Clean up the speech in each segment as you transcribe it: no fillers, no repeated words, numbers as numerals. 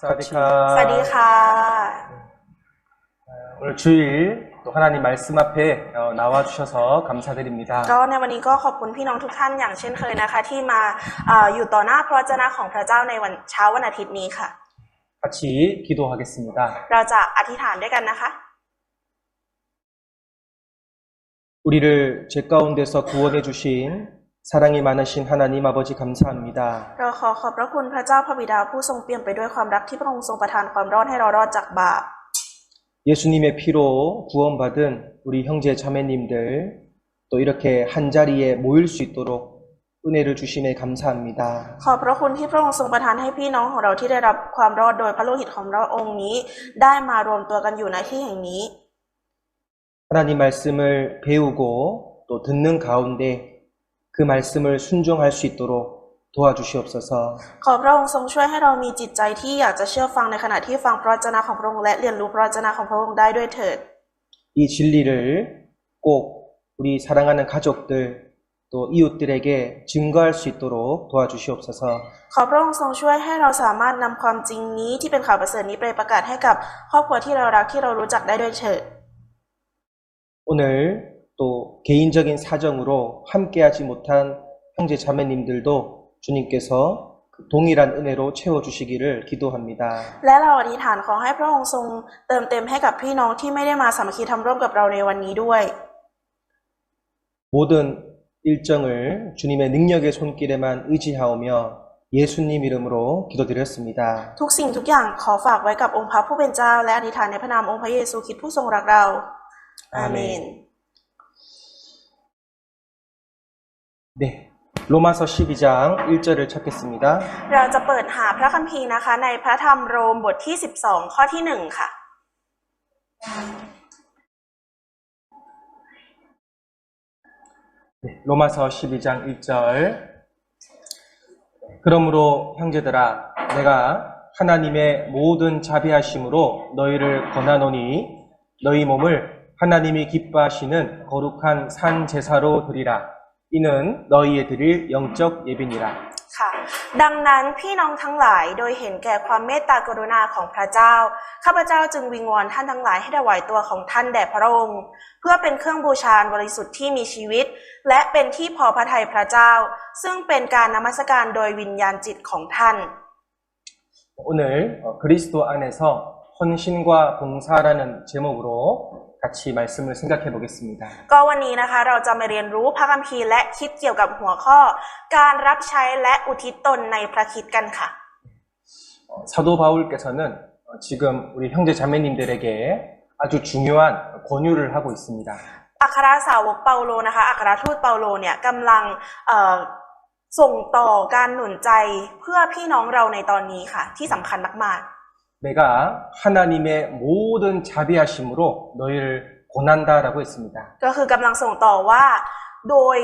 사와디카. สวัสดีค่ะ 오늘 주일 또 하나님 말씀 앞에 나와주셔서 감사드립니다. ก็ในวันนี้ก็ขอบคุณพี่น้องทุกท่านอย่างเช่นเคยนะคะที่มาอยู่ต่อหน้าพระวจนะของพระเจ้าในวันเช้าวันอาทิตย์นี้ค่ะ 같이 기도하겠습니다. เราจะอธิษฐานด้วยกันนะคะ 우리를 죄 가운데서 구원해 주신 사랑이 많으신 하나님 아버지 감사합니다. เราขอบพระคุณพระเจ้าพระบิดาผู้ทรงเปี่ยมไปด้วยความรักที่พระองค์ทรงประทานความรอดให้เรารอดจากบาป 예수님의 피로 구원받은 우리 형제 자매님들 또 이렇게 한 자리에 모일 수 있도록 은혜를 주심에 감사합니다. ขอบพระคุณที่พระองค์ทรงประทานให้พี่น้องของเราที่ได้รับความรอดโดยพระโลหิตของพระองค์นี้ได้มารวมตัวกันอยู่ในที่แห่งนี้ 하나님 말씀을 배우고 또 듣는 가운데 그 말씀을 순종할 수 있도록 도와주시옵소서. ขอพระองค์ทรงช่วยให้เรามีจิตใจที่อยากจะเชื่อฟังในขณะที่ฟังพระวจนะของพระองค์และเรียนรู้พระวจนะของพระองค์ได้ด้วยเถิด 이 진리를 꼭 우리 사랑하는 가족들 또 이웃들에게 증거할 수 있도록 도와주시옵소서. ขอพระองค์ทรงช่วยให้เราสามารถนำความจริงนี้ที่เป็นข่าวประเสริฐนี้ไปประกาศให้กับครอบครัวที่เรารักที่เรารู้จักได้ด้วยเถิด 오늘 또 개인적인 사정으로 함께하지 못한 형제 자매님들도 주님께서 동일한 은혜로 채워주시기를 기도합니다. และเราอธิษฐานขอให้พระองค์ทรงเติมเต็มให้กับพี่น้องที่ไม่ได้มาสามัคคีทำร่วมกับเราในวันนี้ด้วย 모든 일정을 주님의 능력의 손길에만 의지하오며 예수님 이름으로 기도드렸습니다. ทุกสิ่งทุกอย่างขอฝากไว้กับองค์พระผู้เป็นเจ้าและอธิษฐานในพระนามองค์พระเยซูคริสต์ผู้ทรงรักเราอาเมน 네, 로마서 12장 1절을 찾겠습니다. เราจะเปิดหาพระคัมภีร์นะคะในพระธรรมโรมบทที่12ข้อที่1ค่ะ 네, 로마서 12장 1절. 그러므로 형제들아 내가 하나님의 모든 자비하심으로 너희를 권하노니 너희 몸을 하나님이 기뻐하시는 거룩한 산 제사로 드리라. 이는 너희의 드릴 영적 예비니라. ค่ะดังนั้นพี่น้องทั้งหลายโดยเห็นแก่ความเมตตากรุณาของพระเจ้าข้าพเจ้าจึงวิงวอนท่านทั้งหลายให้ถวายตัวของท่านแด่พระองค์เพื่อเป็นเครื่องบูชาบริสุทธิ์ที่มีชีวิตและเป็นที่พอพระทัยพระเจ้าซึ่งเป็นการนมัสการโดยวิญญาณจิตของท่าน 오늘 그리스도 안에서 헌신과 봉사라는 제목으로 같이 말씀을 생각해 보겠습니다. ก็วันนี้นะคะเราจะมาเรียนรู้พระคัมภีร์และคิดเกี่ยวกับหัวข้อการรับใช้และอุทิศตนในพระคริสต์กันค่ะ 사도 바울께서는 지금 우리 형제 자매님들에게 아주 중요한 권유를 하고 있습니다. อัครสาวกเปาโลนะคะอัครทูตเปาโลเนี่ยกำลังส่งต่อการหนุนใจเพื่อพี่น้องเราในตอนนี้ค่ะที่สำคัญมาก 내가 하나님의 모든 자비하심으로 너희를 권한다라고 했습니다. ๆก็คือกำลังส่งต่อว่าโดย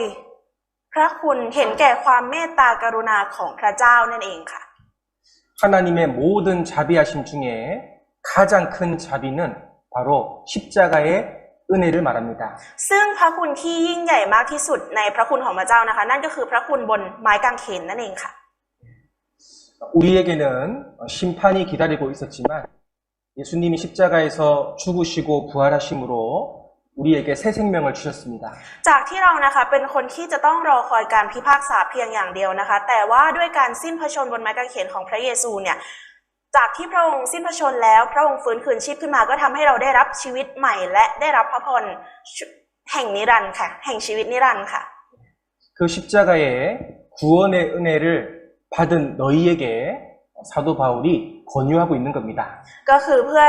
พระคุณเห็นแก่ความเมตตากรุณาของพระเจ้านั่นเองค่ะ 하나님의 모든 자비하심 중에 가장 큰 자비는 바로 십자가의 은혜를 말합니다. ซึ่งพระคุณที่ยิ่งใหญ่มากที่สุดในพระคุณของพระเจ้านะคะนั่นก็คือพระคุณบนไม้กางเขนนั่นเองค่ะ 우리에게는 심판이 기다리고 있었지만 예수님이 십자가에서 죽으시고 부활하심으로 우리에게 새 생명을 주셨습니다. จากที่เรานะคะเป็นคนที่จะต้องรอคอยการพิพากษาเพียงอย่างเดียวนะคะแต่ว่าด้วยการสิ้นพระชนม์บนไม้กางเขนของพระเยซูเนี่ยจากที่พระองค์สิ้นพระชนม์แล้วพระองค์ฟื้นคืนชีพขึ้นมาก็ทำให้เราได้รับชีวิตใหม่และได้รับพระพรแห่งนิรันดร์ค่ะแห่งชีวิตนิรันดร์ค่ะ 그 십자가의 구원의 은혜를 받은 너희에게 사도 바울이 권유하고 있는 겁니다. ก็คือเพื่อ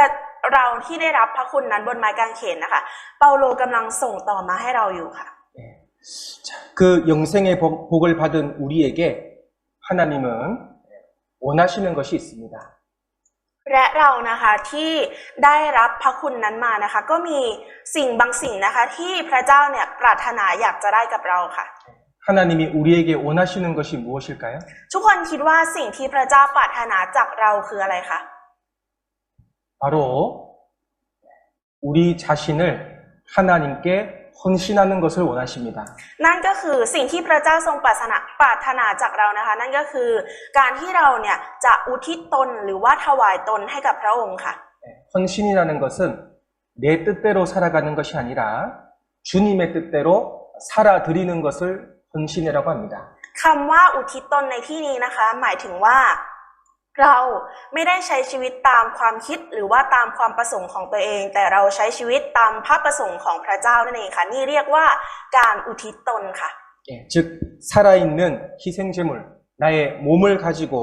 เราที่ได้รับพระคุณนั้นบนไม้กางเขนนะคะเปาโลกำลังส่งต่อมาให้เราอยู่ค่ะ 그 영생의 복을 받은 우리에게 하나님은 원하시는 것이 있습니다. และเรานะคะที่ได้รับพระคุณนั้นมานะคะก็มีสิ่งบางสิ่งนะคะที่พระเจ้าเนี่ยปรารถนาอยากจะได้กับเราค่ะ 하나님이 우리에게 원하시는 것이 무엇일까요? ทุกคนคิดว่าสิ่งที่พระเจ้าปรารถนาจากเราคืออะไรคะ 바로 우리 자신을 하나님께 헌신하는 것을 원하십니다. นั่นก็คือสิ่งที่พระเจ้าทรงปรารถนาจากเรานะคะนั่นก็คือการที่เราเนี่ยจะอุทิศตนหรือว่าถวายตนให้กับพระองค์ค่ะ 헌신이라는 것은 내 뜻대로 살아가는 것이 아니라 주님의 뜻대로 살아드리는 것을 헌신이라고 합니다. คำว่าอุทิศตนในที่นี้นะคะหมายถึงว่าเราไม่ได้ใช้ชีวิตตามความคิดหรือว่าตามความประสงค์ของตัวเองแต่เราใช้ชีวิตตามพระประสงค์ของพระเจ้านั่นเองค่ะนี่เรียกว่าการอุทิศตนค่ะ 즉 살아있는 희생제물 나의 몸을 가지고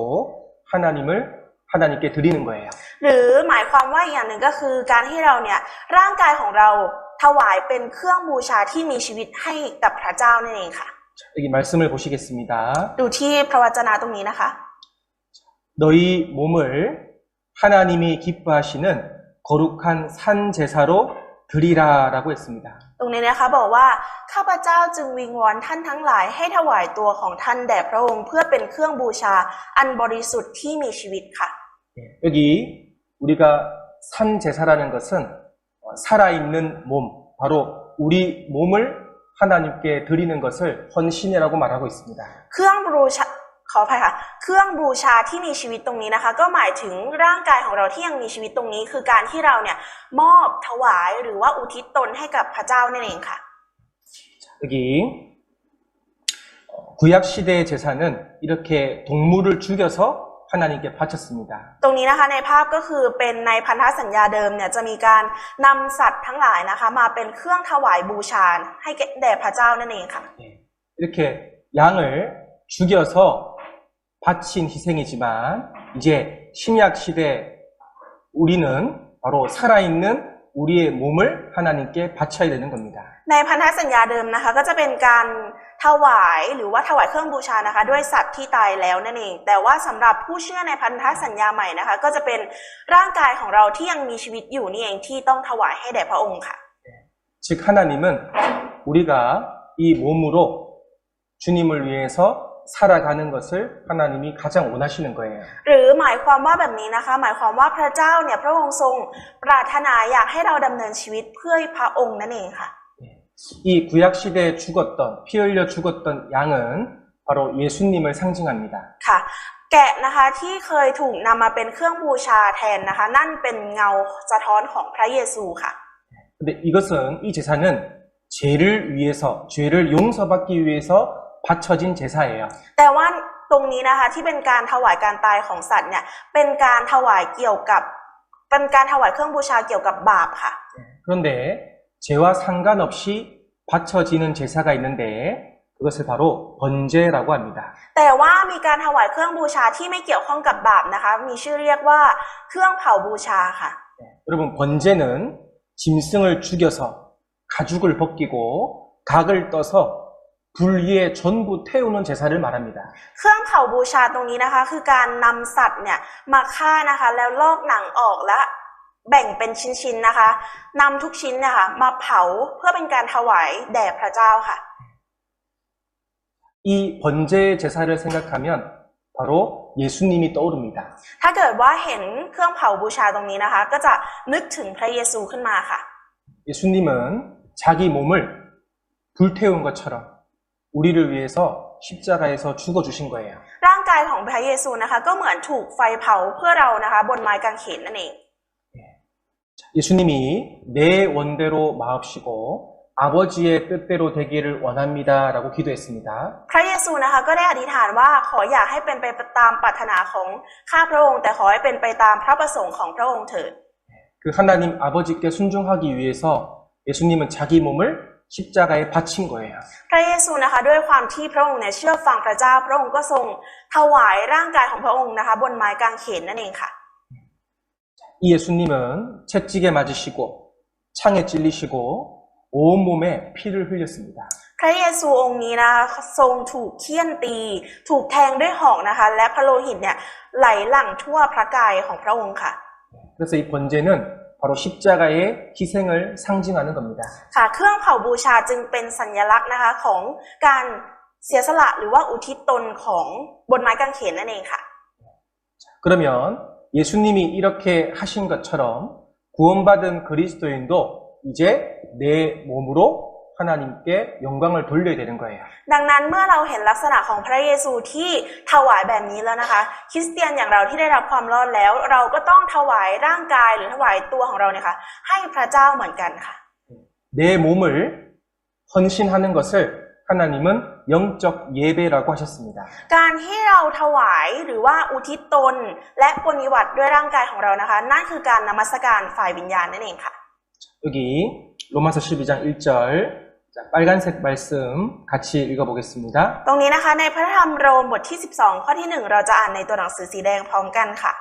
하나님께 드리는 거예요. หรือหมายความว่าอย่างหนึ่งก็คือการที่เราเนี่ยร่างกายของเราถวายเป็นเครื่องบูชาที่มีชีวิตให้กับพระเจ้านั่นเองค่ะ 여기 말씀을 보시겠습니다. ดูที่พระวจนะตรงนี้นะคะ 너희 몸을 하나님이 기뻐하시는 거룩한 산 제사로 드리라라고 했습니다. ตรงนี้นะคะบอกว่าข้าพเจ้าจึงวิงวอนท่านทั้งหลายให้ถวายตัวของท่านแด่พระองค์เพื่อเป็นเครื่องบูชาอันบริสุทธิ์ที่มีชีวิตค่ะ 여기 우리가 산 제사라는 것은 살아있는 몸, 바로 우리 몸을 하나님께 드리는 것을 헌신이라고 말하고 있습니다. เครื่องบูชาขออภัยค่ะเครื่องบูชาที่มีชีวิตตรงนี้นะคะก็หมายถึงร่างกายของเราที่ยังมีชีวิตตรงนี้คือการที่เราเนี่ยมอบถวายหรือว่าอุทิศตนให้กับพระเจ้านั่นเองค่ะ 여기 구약 시대의 제사는 이렇게 동물을 죽여서 하나님께 바쳤습니다. ตรงนี้นะคะในภาพก็คือเป็นในพันธสัญญาเดิมเนี่ยจะมีการนำสัตว์ทั้งหลายนะคะมาเป็นเครื่องถวายบูชาให้แด่พระเจ้านั่นเองค่ะ 이렇게 양을 죽여서 바친 희생이지만 이제 신약 시대 우리는 바로 살아있는 우리의 몸을 하나님께 바쳐야 되는 겁니다. ในพันธสัญญาเดิมนะคะก็จะเป็นการถวายหรือว่าถวายเครื่องบูชานะคะด้วยสัตว์ที่ตายแล้วนั่นเองแต่ว่าสำหรับผู้เชื่อในพันธสัญญาใหม่นะคะก็จะเป็นร่างกายของเราที่ยังมีชีวิตอยู่นี่เองที่ต้องถวายให้แด่พระองค์ค่ะ 즉 하나님은 우리가 이 몸으로 주님을 위해서 살아가는 것을 하나님이 가장 원하시는 거예요. หรือหมายความว่าแบบนี้นะคะหมายความว่าพระเจ้าเนี่ยพระองค์ทรงปรารถนาอยากให้เราดำเนินชีวิตเพื่อพระองค์นั่นเองค่ะ 이 구약 시대에 죽었던 피 흘려 죽었던 양은 바로 예수님을 상징합니다. ค่ะแกะนะคะที่เคยถูกนำมาเป็นเครื่องบูชาแทนนะคะนั่นเป็นเงาสะท้อนของพระเยซูค่ะ 근데 이것은 이 제사는 죄를 위해서 죄를 용서받기 위해서 바쳐진 제사예요. แต่ว่าตรงนี้นะคะที่เป็นการถวายการตายของสัตว์เนี่ยเป็นการถวายเกี่ยวกับเป็นการถวายเครื่องบูชาเกี่ยวกับบาปค่ะ 그런데 죄와 상관없이 바쳐지는 제사가 있는데 그것을 바로 번제라고 합니다. แต่ว่ามีการถวายเครื่องบูชาที่ไม่เกี่ยวข้องกับบาปนะคะมีชื่อเรียกว่าเครื่องเผาบูชาค่ะ 여러분 번제는 짐승을 죽여서 가죽을 벗기고 각을 떠서 불 위에 전부 태우는 제사를 말합니다. เครื่องเผาบูชาตรงนี้นะคะคือการนำสัตว์เนี่ยมาฆ่านะคะแล้วลอกหนังออกและแบ่งเป็นชิ้นๆนะคะนำทุกชิ้นเนี่ยค่ะมาเผาเพื่อเป็นการถวายแด่พระเจ้าค่ะ 이 번제 제사를 생각하면 바로 예수님이 떠오릅니다. ถ้าเกิดว่าเห็นเครื่องเผาบูชาตรงนี้นะคะก็จะนึกถึงพระเยซูขึ้นมาค่ะ 예수님은 자기 몸을 불태운 것처럼 우리를 위해서 십자가에서 죽어주신 거예요. ร่างกายของพระเยซูนะคะก็เหมือนถูกไฟเผาเพื่อเรานะคะบนไม้กางเขนนั่นเอง 예수님이 내 원대로 마옵시고 아버지의 뜻대로 되기를 원합니다라고 기도했습니다. พระเยซูนะคะก็ได้อธิษฐานว่าขออย่าให้เป็นไปตามปรารถนาของข้าพระองค์แต่ขอให้เป็นไปตามพระประสงค์ของพระองค์เถิด 그 하나님 아버지께 순종하기 위해서 예수님은 자기 몸을 십자가에 바친 거예요. พระเยซูนะคะด้วยความที่พระองค์เนี่ยเชื่อฟังพระเจ้าพระองค์ก็ทรงถวายร่างกายของพระองค์นะคะบนไม้กางเขนนั่นเองค่ะ 이 예수님은 채찍에 맞으시고 창에 찔리시고 온몸에 피를 흘렸습니다. พระเยซูองค์นี้นะคะทรงถูกเฆี่ยนตีถูกแทงด้วยหอกนะคะและพระโลหิตเนี่ยไหลหลั่งทั่วพระกายของพระองค์ค่ะ 그래서 이 번제는 바로 십자가의 희생을 상징하는 겁니다. ค่ะเครื่องเผาบูชาจึงเป็นสัญลักษณ์นะคะของการเสียสละหรือว่าอุทิศตนของบนไม้กางเขนนั่นเองค่ะ 그러면 예수님이 이렇게 하신 것처럼 구원받은 그리스도인도 이제 내 몸으로 하나님께 영광을 돌려야 되는 거예요. ดังนั้นเมื่อเราเห็นลักษณะของพระเยซูที่ถวายแบบนี้แล้วนะคะ คริสเตียนอย่างเราที่ได้รับความรอดแล้ว เราก็ต้องถวายร่างกายหรือถวายตัวของเราเนี่ยค่ะให้พระเจ้าเหมือนกันค่ะ 내 몸을 헌신하는 것을 하나님은 영적 예배라고 하셨습니다. การที่เราถวายหรือว่าอุทิศตนและปฏิบัติด้วยร่างกายของเรานะคะ นั่นคือการนมัสการฝ่ายวิญญาณนั่นเองค่ะ 여기 로마서 12장 1절 자, 빨간색 말씀 같이 읽어보겠습니다. ตรงนี้นะคะในพระธรรมโรมบทที่12ข้อที่1เราจะอ่านในตัวหนังสือสีแดงพร้อมกันค่ะ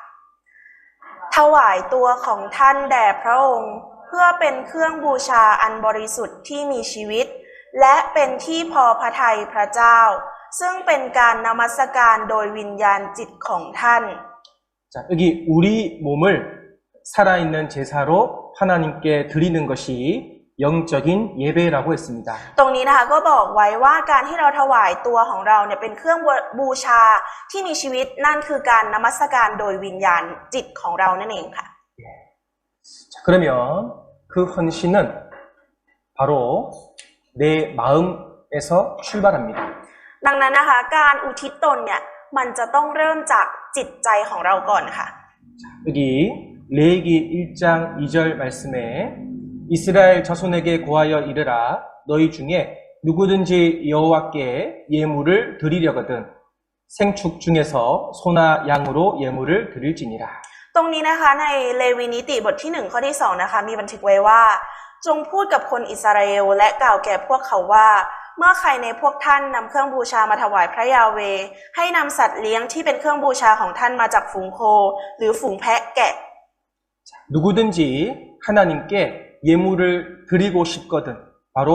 ถวายตัวของท่านแด่พระองค์เพื่อเป็นเครื่องบูชาอันบริสุทธิ์ที่มีชีวิตและเป็นที่พอพระทัยพระเจ้าซึ่งเป็นการนมัสการโดยวิญญาณจิตของท่าน 자, 여기 우리 몸을 살아있는 제사로 하나님께 드리는 것이 영적인 예배라고 했습니다. ตรงนี้นะคะก็บอกไว้ว่าการที่เราถวายตัวของเราเนี่ยเป็นเครื่องบูชาที่มีชีวิตนั่นคือการนมัสการโดยวิญญาณจิตของเรานั่นเองค่ะ 자, 그러면 그 헌신은 바로 내 마음에서 출발합니다. ดังนั้นนะคะการอุทิศตนเนี่ยมันจะต้องเริ่มจากจิตใจของเราก่อนค่ะ 여기 레위기 1장 2절 말씀에 이스라엘 자손에게 고하여 이르라 너희 중에 누구든지 여호와께 예물을 드리려거든 생축 중에서 소나 양으로 예물을 드릴지니라. ตรงนี้นะคะในเลวีนิติบทที่1ข้อที่2นะคะมีบันทึกไว้ว่าจงพูดกับคนอิสราเอลและกล่าวแก่พวกเขาว่าเมื่อใครในพวกท่านนำเครื่องบูชามาถวายพระยาเวห์ให้นำสัตว์เลี้ยงที่เป็นเครื่องบูชาของท่านมาจากฝูงโคหรือฝูงแพะแกะ 누구든지 하나님께 예물을 드리고 싶거든 바로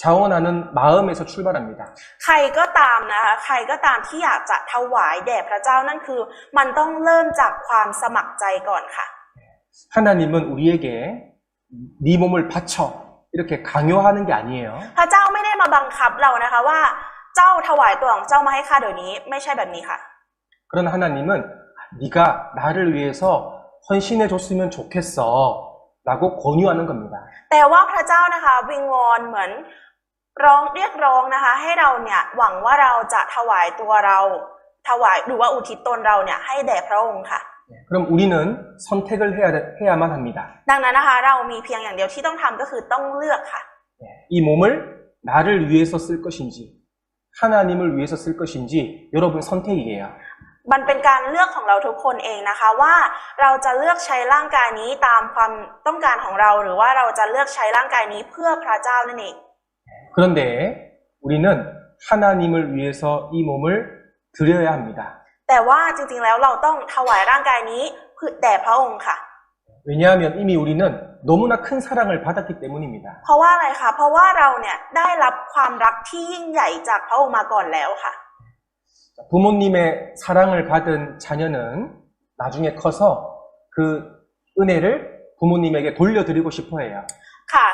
자원하는 마음에서 출발합니다. ใครก็ตามนะคะใครก็ตามที่อยากจะถวายแด่พระเจ้านั่นคือมันต้องเริ่มจากความสมัครใจก่อนค่ะ 하나님은 우리에게 네 몸을 바쳐 이렇게 강요하는 게 아니에요. พระเจ้าไม่ได้มาบังคับเรานะคะว่าเจ้าถวายตัวของเจ้ามาให้ข้าเดี๋ยวนี้ไม่ใช่แบบนี้ค่ะ 그러나 하나님은 네가 나를 위해서 헌신해 줬으면 좋겠어 라고 권유하는 겁니다. แต่ว่าพระเจ้านะคะวิงวอนเหมือนเรียกร้องนะคะให้เราเนี่ยหวังว่าเราจะถวายตัวเราถวายหรือว่าอุทิศตนเราเนี่ยให้แด่พระองค์ค่ะ 그럼 우리는 선택을 해야만 합니다. ดังนั้นนะคะเรามีเพียงอย่างเดียวที่ต้องทำก็คือต้องเลือกค่ะ 이 몸을 나를 위해서 쓸 것인지 하나님을 위해서 쓸 것인지 여러분 선택이에요. มันเป็นการเลือกของเราทุกคนเองนะคะว่าเราจะเลือกใช้ร่างกายนี้ตามความต้องการของเราหรือว่าเราจะเลือกใช้ร่างกายนี้เพื่อพระเจ้านั่นเอง 그런데 우리는 하나님을 위해서 이 몸을 드려야 합니다. แต่ว่าจริงๆแล้วเราต้องถวายร่างกายนี้เพื่อแด่พระองค์ค่ะ 왜냐하면 이미 우리는 너무나 큰 사랑을 받았기 때문입니다. เพราะว่าอะไรคะเพราะว่าเราเนี่ยได้รับความรักที่ยิ่งใหญ่จากพระองค์มาก่อนแล้วค่ะ 부모님의 사랑을 받은 자녀는 나중에 커서 그 은혜를 부모님에게 돌려드리고 싶어 해요. ค่ะ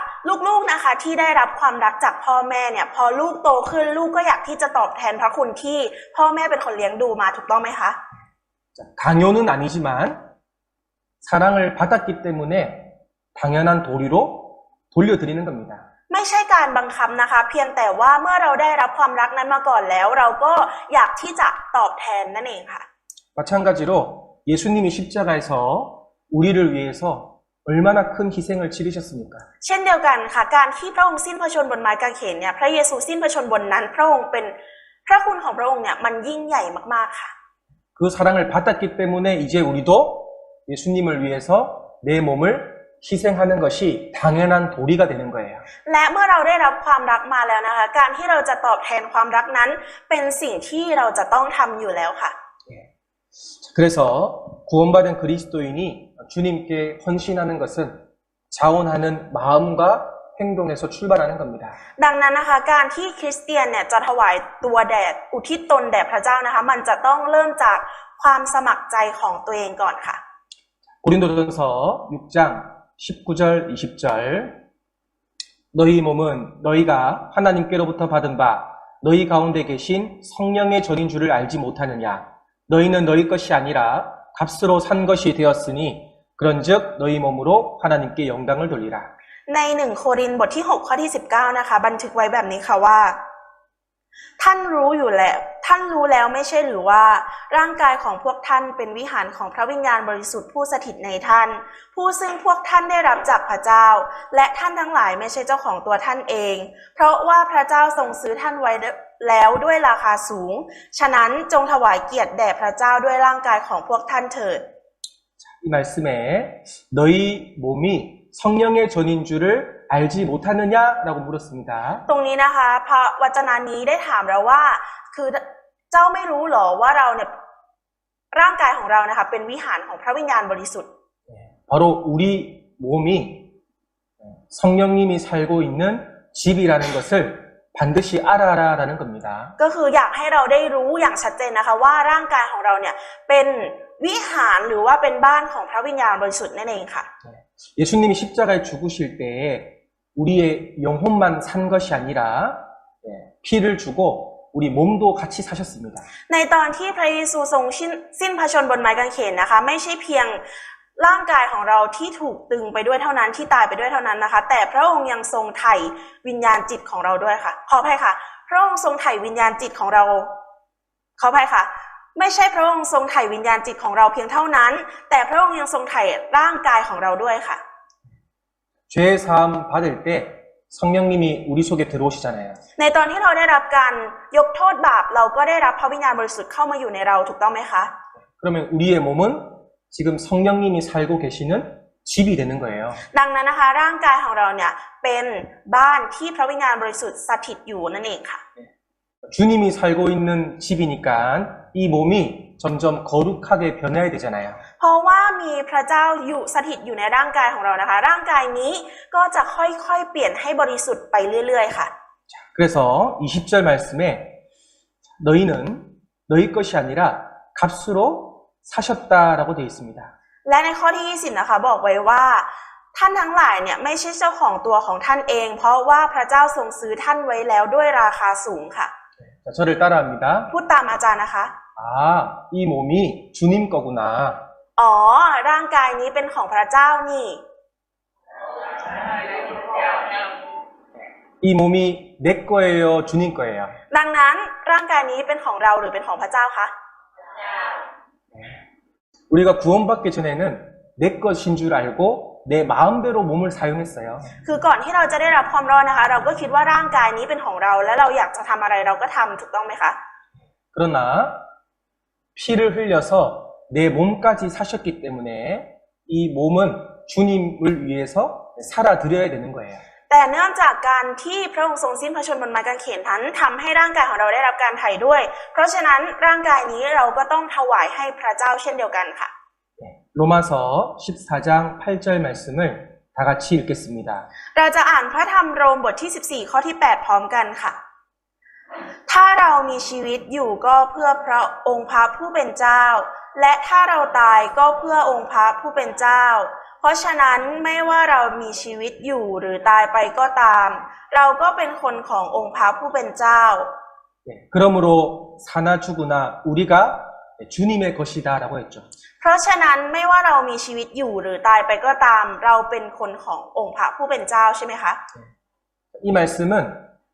ลูกๆนะคะที่ได้รับความรักจากพ่อแม่เนี่ยพอลูกโตขึ้นลูกก็อยากที่จะตอบแทนพระคุณที่พ่อแม่เป็นคนเลี้ยงดูมาถูกต้องไหมคะ 강요는 아니지만 사랑을 받았기 때문에 당연한 도리로 돌려드리는 겁니다. ไม่ใช่การบังคับนะคะเพียงแต่ว่าเมื่อเราได้รับความรักนั้นมาก่อนแล้วเราก็อยากที่จะตอบแทนนั่นเองค่ะ 마찬가지로 예수님이 십자가에서 우리를 위해서 얼마나 큰 희생을 치르셨습니까? เช่นเดียวกันค่ะการที่พระองค์สิ้นพระชนม์บนไม้กางเขนเนี่ยพระเยซูสิ้นพระชนม์บนนั้นพระองค์เป็นพระคุณของพระองค์เนี่ยมันยิ่งใหญ่มากๆค่ะ 그 사랑을 받았기 때문에 이제 우리도 예수님을 위해서 내 몸을 희생하는 것이 당연한 도리가 되는 거예요. และเมื่อเราได้รับความรักมาแล้วนะคะการที่เราจะตอบแทนความรักนั้นเป็นสิ่งที่เราจะต้องทำอยู่แล้วค่ะ 그래서 구원받은 그리스도인이 주님께 헌신하는 것은 자원하는 마음과 행동에서 출발하는 겁니다. ดังนั้นนะคะการที่คริสเตียนเนี่ยจะถวายตัวแด่อุทิศตนแด่พระเจ้านะคะมันจะต้องเริ่มจากความสมัครใจของตัวเองก่อนค่ะ 고린도전서 6장 19절 20절 너희 몸은 너희가 하나님께로부터 받은 바 너희 가운데 계신 성령의 전인 줄을 알지 못하느냐 너희는 너희 것이 아니라 값으로 산 것이 되었으니 그런즉 너희 몸으로 하나님께 영광을 돌리라. ใน1 โครินธ์บทที่ 6 ข้อที่ 19 นะคะ บันทึกไว้แบบนี้ค่ะว่า ท่านรู้แล้วไม่ใช่หรือว่าร่างกายของพวกท่านเป็นวิหารของพระวิญญาณบริสุทธิ์ผู้สถิตในท่าน ผู้ซึ่งพวกท่านได้รับจากพระเจ้า และท่านทั้งหลายไม่ใช่เจ้าของตัวท่านเอง เพราะว่าพระเจ้าทรงซื้อท่านไว้แล้วด้วยราคาสูง ฉะนั้นจงถวายเกียรติแด่พระเจ้าด้วยร่างกายของพวกท่านเถิด 이 말씀에 너희 몸이 성령의 전인 줄을 알지 못하느냐라고 물었습니다. ตรงนี้นะคะพระวจนะนี้ได้ถามเราว่า คือเจ้าไม่รู้หรอว่าเราเนี่ยร่างกายของเรานะคะเป็นวิหารของพระวิญญาณบริสุทธิ์ 바로 우리 몸이 성령님이 살고 있는 집이라는 것을 반드시 알아라라는 겁니다. ก็คืออยากให้เราได้รู้อย่างชัดเจนนะคะว่าร่างกายของเราเนี่ยเป็นวิหารหรือว่าเป็นบ้านของพระวิญญาณบริสุทธิ์นั่นเองค่ะ 예수님이 십자가에 죽으실 때 우리의 영혼만 산 것이 아니라 피를 주고 우리 몸도 같이 사셨습니다. ในตอนที่พระเยซูทรงสิ้นพระชนม์บนไม้กางเขนนะคะไม่ใช่เพียงร่างกายของเราที่ถูกตึงไปด้วยเท่านั้นที่ตายไปด้วยเท่านั้นนะคะแต่พระองค์ยังทรงไถ่วิญญาณจิตของเราด้วยค่ะขออภัยค่ะพระองค์ทรงไถ่วิญญาณจิตของเราขออภัยค่ะไม่ใช่พระองค์ทรงไถ่วิญญาณจิตของเราเพียงเท่านั้นแต่พระองค์ยังทรงไถ่ร่างกายของเราด้วยค่ะ 죄 사함 받을 때 성령님이 우리 속에 들어오시잖아요. ในตอนที่เราได้รับการยกโทษบาปเราก็ได้รับพระวิญญาณบริสุทธิ์เข้ามาอยู่ในเราถูกต้องไหมคะ 그러면 우리의 몸은 지금 성령님이 살고 계시는 집이 되는 거예요. ดังนั้นนะคะร่างกายของเราเนี่ยเป็นบ้านที่พระวิญญาณบริสุทธิ์สถิตอยู่นั่นเองค่ะ 주님이 살고 있는 집이니까 이 몸이 점점 거룩하게 변해야 되잖아요. เพราะว่ามีพระเจ้าอยู่สถิตอยู่ในร่างกายของเรานะคะร่างกายนี้ก็จะค่อยๆเปลี่ยนให้บริสุทธิ์ไปเรื่อยๆค่ะ 그래서 20절 말씀에 너희는 너희 것이 아니라 값으로 사셨다라고 되어 있습니다. และในข้อที่ 20 นะคะบอกไว้ว่าท่านทั้งหลายเนี่ยไม่ใช่เจ้าของตัวของท่านเองเพราะว่าพระเจ้าทรงซื้อท่านไว้แล้วด้วยราคาสูงค่ะ 자, 저를 따라합니다. พูดตามอาจารย์นะคะ 아, 이 몸이 주님 거구나. อ๋อร่างกายนี้เป็นของพระเจ้านี่ 이 몸이 내 거예요, 주님 거예요. ดังนั้นร่างกายนี้เป็นของเราหรือเป็นของพระเจ้าคะ 우리가 구원받기 전에는 내 것인 줄 알고 내 마음대로 몸을 사용했어요. คือก่อนที่เราจะได้รับความรอดนะคะเราก็คิดว่าร่างกายนี้เป็นของเราและเราอยากจะทำอะไรเราก็ทำถูกต้องไหมคะ 그러나 피를 흘려서 내 몸까지 사셨기 때문에 이 몸은 주님을 위해서 살아드려야 되는 거예요. แต่เนื่องจากการที่พระองค์ทรงสิ้นพระชนม์บนไม้กางเขนนั้นทำให้ร่างกายของเราได้รับการไถ่ด้วย เพราะฉะนั้นร่างกายนี้เราก็ต้องถวายให้พระเจ้าเช่นเดียวกันค่ะ 로마서 14장 8절 말씀을 다 같이 읽겠습니다. เราจะอ่านพระธรรมโรมบทที่ 14 ข้อที่ 8 พร้อมกันค่ะ ถ้าเรามีชีวิตอยู่ก็เพื่อพระองค์พระผู้เป็นเจ้า และถ้าเราตายก็เพื่อองค์พระผู้เป็นเจ้า เพราะฉะนั้นไม่ว่าเรามีชีวิตอยู่หรือตายไปก็ตาม เราก็เป็นคนขององค์พระผู้เป็นเจ้า 그러므로 사나 죽으나 우리가 주님의 것이다라고 했죠. เพราะฉะนั้นไม่ว่าเรามีชีวิตอยู่หรือตายไปก็ตาม เราเป็นคนขององค์พระผู้เป็นเจ้าใช่ไหมคะ 이 말씀은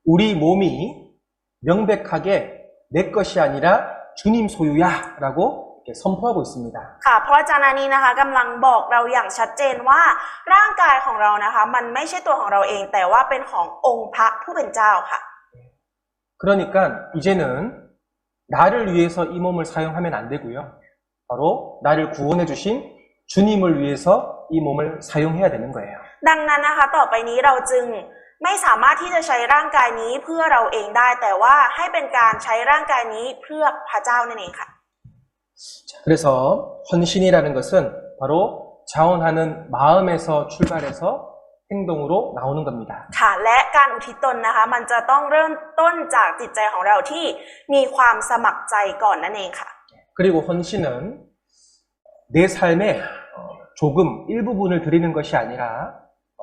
우리 몸이 명백하게 내 것이 아니라 주님 소유야라고 선포하고 있습니다. ค่ะเพราะอาจารย์นี้นะคะกำลังบอกเราอย่างชัดเจนว่าร่างกายของเรานะคะมันไม่ใช่ตัวของเราเองแต่ว่าเป็นขององค์พระผู้เป็นเจ้าค่ะ 그러니까 이제는 나를 위해서 이 몸을 사용하면 안 되고요. 바로 나를 구원해 주신 주님을 위해서 이 몸을 사용해야 되는 거예요. ดังนั้นนะคะต่อไปนี้เราจึงไม่สามารถที่จะใช้ร่างกายนี้เพื่อเราเองได้แต่ว่าให้เป็นการใช้ร่างกายนี้เพื่อพระเจ้านั่นเองค่ะ 자, 그래서 헌신이라는 것은 바로 자원하는 마음에서 출발해서 행동으로 나오는 겁니다. ค่ะและการอุทิศตนนะคะมันจะต้องเริ่มต้นจากจิตใจของเราที่มีความสมัครใจก่อนนั่นเองค่ะ 그리고 헌신은 내 삶의 조금 일부분을 드리는 것이 아니라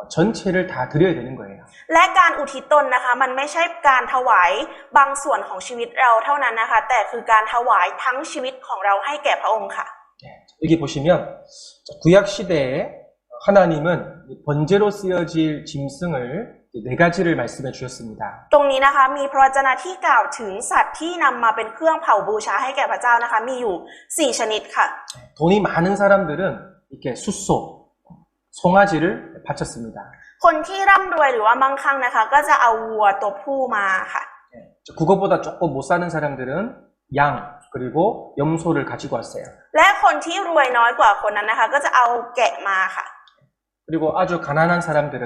전체를 다 드려야 되는 거예요. และการอุทิศตนนะคะมันไม่ใช่การถวายบางส่วนของชีวิตเราเท่านั้นนะคะแต่คือการถวายทั้งชีวิตของเราให้แก่พระองค์ค่ะ 여기 보시면 구약 시대에 하나님은 번제로 쓰여질 짐승을 네 가지를 말씀해 주셨습니다. ตรงนี้นะคะมีพระวจนะที่กล่าวถึงสัตว์ที่นำมาเป็นเครื่องเผาบูชาให้แก่พระเจ้านะคะมีอยู่4ชนิดค่ะ 돈이 많은 사람들은 이렇게 숫소, 송아지를 바쳤습니다. คนที่ร่ำรวยหรือว่ามั่งคั่งนะคะก็จะเอาวัวตัวผู้มาค่ะ 그것보다 조금 못 사는 사람들은 양 그리고 염소를 가지고 왔어요. และคนที่รวยน้อยกว่าคนนั้นนะคะก็จะเอาแกะมาค่ะ 그리고 아주 가난한 사람들은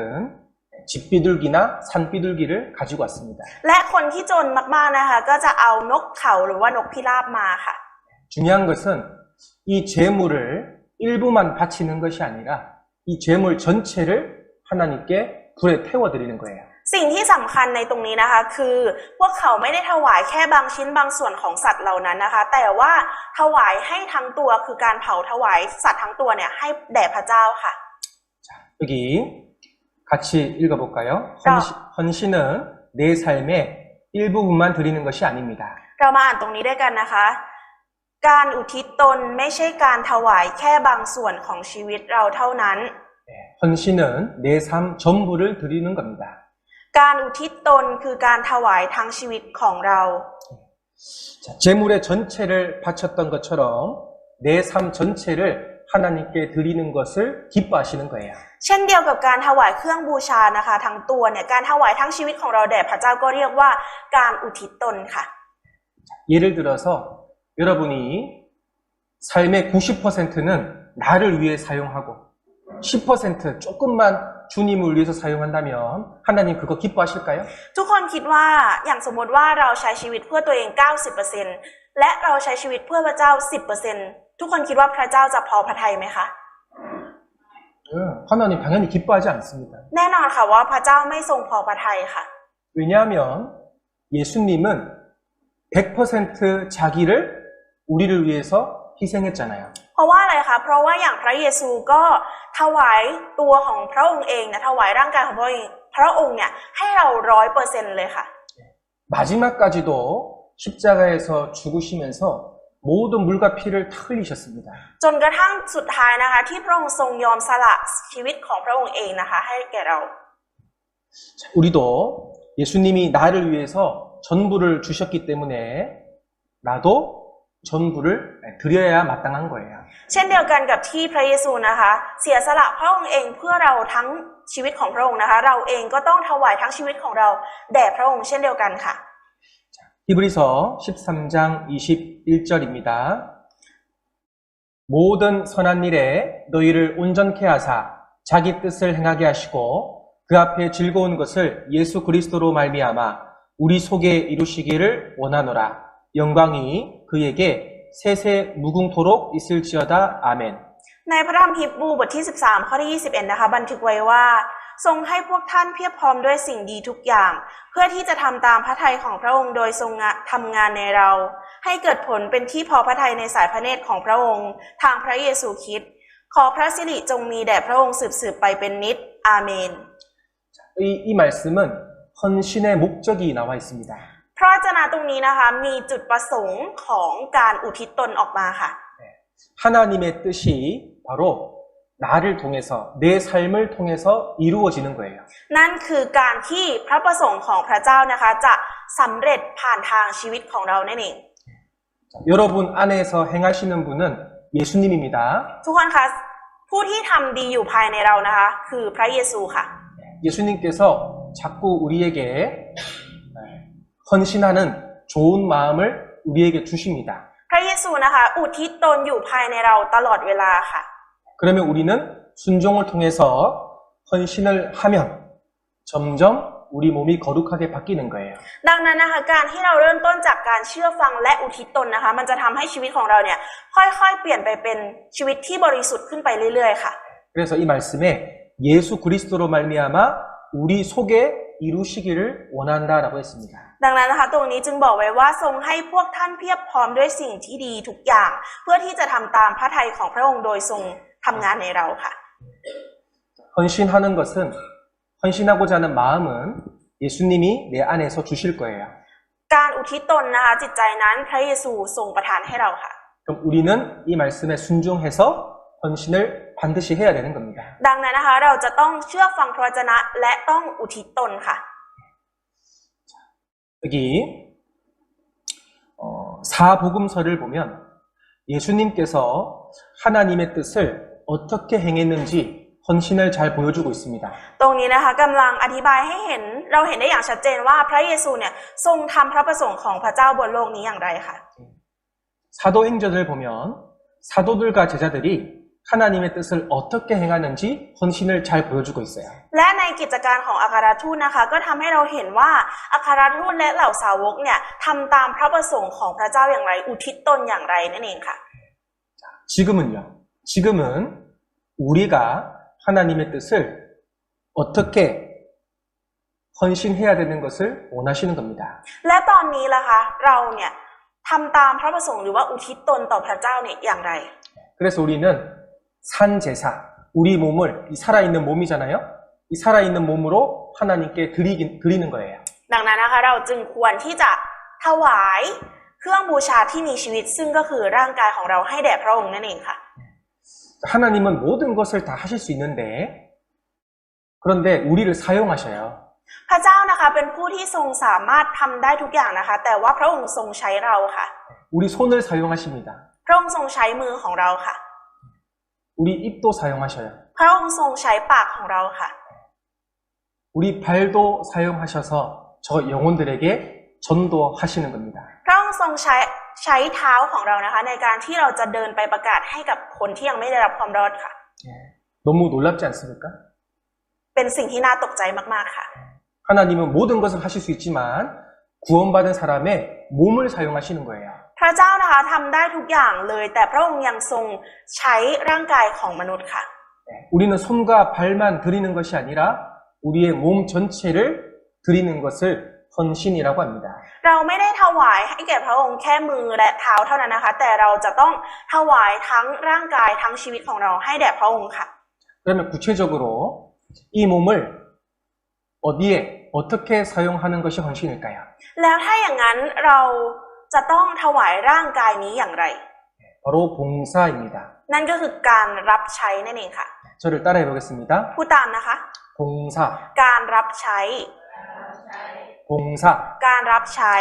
집비둘기나 산비둘기를 가지고 왔습니다. และคนที่จนมากๆนะคะก็จะเอานกเขาหรือว่านกพิราบมาค่ะ 중요한 것은 이 재물을 일부만 바치는 것이 아니라 이 재물 전체를 하나님께 불에 태워드리는 거예요. สิ่งที่สำคัญในตรงนี้นะคะคือพวกเขาไม่ได้ถวายแค่บางชิ้นบางส่วนของสัตว์เหล่านั้นนะคะแต่ว่าถวายให้ทั้งตัวคือการเผาถวายสัตว์ทั้งตัวเนี่ยให้แด่พระเจ้าค่ะ 자, 여기 같이 읽어볼까요? 헌신은 내 삶의 일부분만 드리는 것이 아닙니다. เรามาอ่านตรงนี้ด้วยกันนะคะ การอุทิศตนไม่ใช่การถวายแค่บางส่วนของชีวิตเราเท่านั้น 헌신은 내 삶 전부를 드리는 겁니다. การอุทิศตนคือการถวายทั้งชีวิตของเรา 자, 재물의 전체를 바쳤던 것처럼 내 삶 전체를 하나님께 드리는 것을 기뻐하시는 거예요. เช่นเดียวกับการถวายเครื่องบูชานะคะทั้งตัวเนี่ยการถวายทั้งชีวิตของเราแด่พระเจ้าก็เรียกว่าการอุทิศตนค่ะ 예를 들어서 여러분이 삶의 90%는 나를 위해 사용하고 10% 조금만 주님을 위해서 사용한다면 하나님 그거 기뻐하실까요? ทุกคนคิดว่าอย่างสมมติว่าเราใช้ชีวิตเพื่อตัวเอง 90% และเราใช้ชีวิตเพื่อพระเจ้า 10% ทุกคนคิดว่าพระเจ้าจะพอพระทัยไหมคะ 하나님 당연히 기뻐하지 않습니다. แน่นอนค่ะว่าพระเจ้าไม่ทรงพอพระทัยค่ะ 왜냐하면 예수님은 100% 자기를 우리를 위해서 희생했잖아요. เพราะว่าอะไรคะเพราะว่าอย่างพระเยซูก็ถวายตัวของพระองค์เองนะถวายร่างกายของพระองค์เนี่ยให้เรา 100% เลยค่ะ 마지막까지도 십자가에서 죽으시면서 모든 물과 피를 다 흘리셨습니다. จนกระทั่งสุดท้ายนะคะที่พระองค์ทรงยอมสละชีวิตของพระองค์เองนะคะให้แก่เรา 우리도 예수님이 나를 위해서 전부를 주셨기 때문에 나도 전부를 드려야 마땅한 거예요. เช่นเดียวกันกับที่พระเยซูนะคะเสียสละพระองค์เองเพื่อเราทั้งชีวิตของพระองค์นะคะเราเองก็ต้องถวายทั้งชีวิตของเราแด่พระองค์เช่นเดียวกันค่ะ 히브리서 13장 21절입니다. 모든 선한 일에 너희를 온전케 하사 자기 뜻을 행하게 하시고 그 앞에 즐거운 것을 예수 그리스도로 말미암아 우리 속에 이루시기를 원하노라. 영광이 그에게 세세 무궁토록 있을지어다. 아멘. ในพระธรรมฮีบรูบทที่13ข้อที่21นะคะบันทึกไว้ว่าทรงให้พวกท่านเพียบพร้อมด้วยสิ่งดีทุกอย่างเพื่อที่จะทำตามพระทัยของพระองค์โดยทรงทำงานในเราให้เกิดผลเป็นที่พอพระทัยในสายพระเนตรของพระองค์ทางพระเยซูคริสต์ขอพระสิริจงมีแด่พระองค์สืบไปเป็นนิจอาเมน 이 말씀은 헌신의 목적이 나와 있습니다. พระวจนะตรงนี้นะคะมีจุดประสงค์ของการอุทิศตนออกมาค่ะ 하나님의 뜻이 바로 나를 통해서 내 삶을 통해서 이루어지는 거예요. นั่นคือการที่พระประสงค์ของพระเจ้านะคะจะสำเร็จผ่านทางชีวิตของเรานั่นเอง 여러분 안에서 행하시는 분은 예수님입니다. ทุกคนคะผู้ที่ทำดีอยู่ภายในเรานะคะคือพระเยซูค่ะ 예수님께서 자꾸 우리에게 헌신하는 좋은 마음을 우리에게 주십니다. พระเยซูนะคะอุทิศตนอยู่ภายในเราตลอดเวลาค่ะ 그러면 우리는 순종을 통해서 헌신을 하면 점점 우리 몸이 거룩하게 바뀌는 거예요. ดังนั้นนะคะการที่เราเริ่มต้นจากการเชื่อฟังและอุทิศตนนะคะมันจะทำให้ชีวิตของเราเนี่ยค่อยๆเปลี่ยนไปเป็นชีวิตที่บริสุทธิ์ขึ้นไปเรื่อยๆค่ะ 그래서 이 말씀에 예수 그리스도로 말미암아 우리 속에 이루시기를 원한다라고 했습니다. ดังนั้นนะคะตรงนี้จึงบอกไว้ว่าทรงให้พวกท่านเพียบพร้อมด้วยสิ่งที่ดีทุกอย่างเพื่อที่จะทำตามพระทัยของพระองค์โดยทรงทำงานในเราค่ะ 헌신하는 것은 헌신하고자 하는 마음은 예수님이 내 안에서 주실 거예요. การอุทิศตนนะคะจิตใจนั้นพระเยซูทรงประทานให้เราค่ะ 그럼 우리는 이 말씀에 순종해서 헌신을 반드시 해야 되는 겁니다. ดังนั้นนะคะเราจะต้องเชื่อฟังพระวจนะและต้องอุทิศตนค่ะ 여기 사복음서를 보면 예수님께서 하나님의 뜻을 어떻게 행했는지 헌신을 잘 보여주고 있습니다. ตรงนี้นะคะกำลังอธิบายให้เห็นเราเห็นได้อย่างชัดเจนว่าพระเยซูเนี่ยทรงทำพระประสงค์ของพระเจ้าบนโลกนี้อย่างไรค่ะ 사도행전을 보면 사도들과 제자들이 하나님의 뜻을 어떻게 행하는지 헌신을 잘 보여주고 있어요. และในกิจการของอัครทูตนะคะก็ทำให้เราเห็นว่าอัครทูตและเหล่าสาวกเนี่ยทำตามพระประสงค์ของพระเจ้าอย่างไรอุทิศตนอย่างไรนั่นเองค่ะ 지금은요. 지금은 우리가 하나님의 뜻을 어떻게 헌신해야 되는 것을 원하시는 겁니다. และตอนนี้ล่ะคะเราเนี่ยทำตามพระประสงค์หรือว่าอุทิศตนต่อพระเจ้าเนี่ยอย่างไร 그래서 우리는 산제사, 우리 몸을 이 살아있는 몸이잖아요. 이 살아있는 몸으로 하나님께 드리는 거예요. ดังนั้นนะคะเราจึงควรที่จะถวายเครื่องบูชาที่มีชีวิตซึ่งก็คือร่างกายของเราให้แด่พระองค์นั่นเองค่ะ 하나님은 모든 것을 다 하실 수 있는데 그런데 우리를 사용하셔요. พระเจ้านะคะเป็นผู้ที่ทรงสามารถทำได้ทุกอย่างนะคะแต่ว่าพระองค์ทรงใช้เราค่ะ 우리 손을 사용하십니다. พระองค์ทรงใช้มือของเราค่ะ 우리 입도 사용하셔요. พระองค์ทรงใช้ปากของเราค่ะ 우리 발도 사용하셔서 저 영혼들에게 전도하시는 겁니다. พระองค์ทรงใช้เท้าของเรานะคะในการที่เราจะเดินไปประกาศให้กับคนที่ยังไม่ได้รับความรอดค่ะ 너무 놀랍지 않습니까? เป็นสิ่งที่น่าตกใจมากๆค่ะ 하나님은 모든 것을 하실 수 있지만 구원받은 사람의 몸을 사용하시는 거예요. พระเจ้านะคะทำได้ทุกอย่างเลยแต่พระองค์ยังทรงใช้ร่างกายของมนุษย์ค่ะ 우리는 손과 발만 드리는 것이 아니라 우리의 몸 전체를 드리는 것을 헌신이라고 합니다. เราไม่ได้ถวายให้แก่พระองค์แค่มือและเท้าเท่านั้นนะคะแต่เราจะต้องถวายทั้งร่างกายทั้งชีวิตของเราให้แด่พระองค์ค่ะ 그러면 구체적으로 이 몸을 어디에 어떻게 사용하는 것이 헌신일까요? แล้วถ้าอย่างนั้นเราจะต้องถวายร่างกายนี้อย่างไร 바로 봉사입니다. นั่นก็คือการรับใช้นั่นเองค่ะ 저를 따라해 보겠습니다. พูดตามนะคะ 봉사, การรับใช้ 봉사. การรับใช้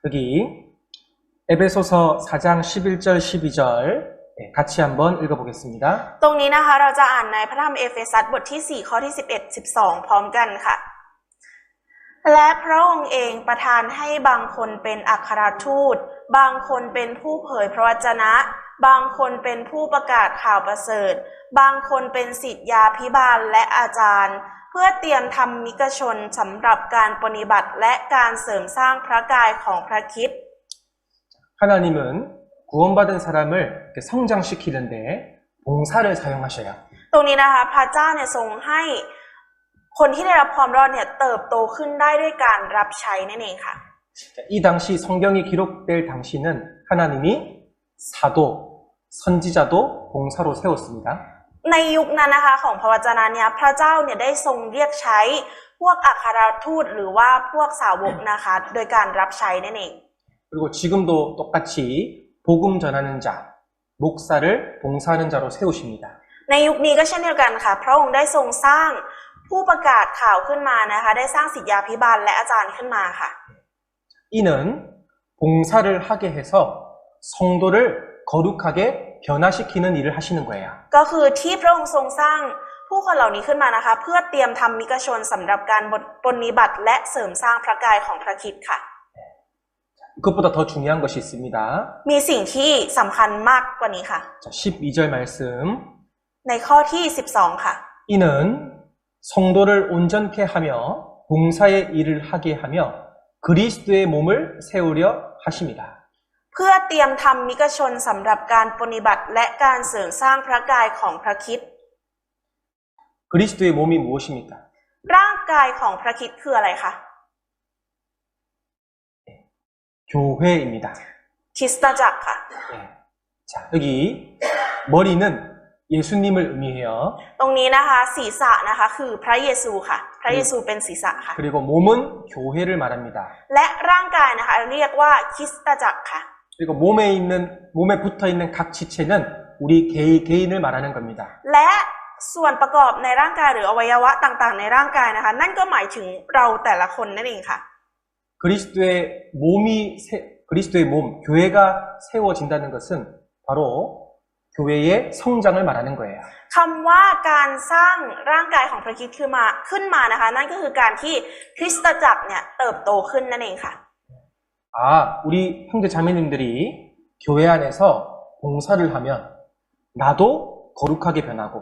여기 에베소서 4장 11절 12절 같이 한번 읽어보겠습니다. ตรงนี้นะคะเราจะอ่านในพระธรรมเอเฟซัสบทที่4ข้อที่11 12พร้อมกันค่ะ และพระองค์เองประทานให้บางคนเป็นอัครทูตบางคนเป็นผู้เผยพระวจนะบางคนเป็นผู้ประกาศข่าวประเสริฐบางคนเป็นศิษยาภิบาลและอาจารย์เพื่อเตรียมธรรมิกชนสำหรับการปฏิบัติและการเสริมสร้างพระกายของพระคริสต์ 하나님은 구원받은 사람을 이렇게 성장시키는데 봉사를 사용하셔요. ตรงนี้นะคะพระเจ้าเนี่ยทรงให้คนที่ได้รับความรอดเนี่ยเติบโตขึ้นได้ด้วยการรับใช้นั่นเองค่ะ 이 당시 성경이 기록될 당시는 하나님이 사도, 선지자도 봉사로 세웠습니다. ในยุคนั้นนะคะของพระวจนะเนี่ยพระเจ้าเนี่ยได้ทรงเรียกใช้พวกอัครทูตหรือว่าพวกสาวกนะคะโดยการรับใช้นั่นเอง 그리고 지금도 똑같이 복음 전하는 자, 목사를 봉사하는 자로 세우십니다. ในยุคนี้ก็เช่นเดียวกันค่ะพระองค์ได้ทรงสร้างผู้ประกาศข่าวขึ้นมานะคะได้สร้างศิษยาภิบาลและอาจารย์ขึ้นมาค่ะ 이는 봉사를 하게 해서 성도를 거룩하게 변화시키는 일을 하시는 거예요. ก็คือที่พระองค์ทรงสร้างผู้คนเหล่านี้ขึ้นมานะคะเพื่อเตรียมทำมิกชนสำหรับการปฏิบัติและเสริมสร้างพระกายของพระคริสต์ค่ะ 그것보다 더 중요한 것이 있습니다. มีสิ่งที่สำคัญมากกว่านี้ค่ะ 자, 12절 말씀. ในข้อที่12ค่ะ 이는 성도를 온전케 하며 봉사의 일을 하게 하며 그리스도의 몸을 세우려 하십니다. เพื่อเตรียมทำมิกชนสำหรับการปฏิบัติและการเสริมสร้างพระกายของพระคริสต์ 그리스도의 몸이 무엇입니까? ร่างกายของพระคริสต์คืออะไรคะ 교회입니다. คริสตจักรค่ะ 네. 자, 여기 머리는 예수님을 의미해요. ตรงนี้นะคะศีรษะนะคะคือพระเยซูค่ะพระเยซูเป็นศีรษะค่ะ 그리고 몸은 교회를 말합니다. และร่างกายนะคะเรียกว่าคริสตจักรค่ะ 그리고 몸에 붙어 있는 각 지체는 우리 개인을 말하는 겁니다. และส่วนประกอบในร่างกายหรืออวัยวะต่างๆในร่างกายนะคะนั่นก็หมายถึงเราแต่ละคนนั่นเองค่ะ 그리스도의 몸, 교회가 세워진다는 것은 바로 교회의 성장을 말하는 거예요. คำว่าการสร้างร่างกายของพระคริสต์ขึ้นมานะคะนั่นก็คือการที่คริสตจักรเนี่ยเติบโตขึ้นนั่นเองค่ะ 우리 형제 자매님들이 교회 안에서 봉사를 하면 나도 거룩하게 변하고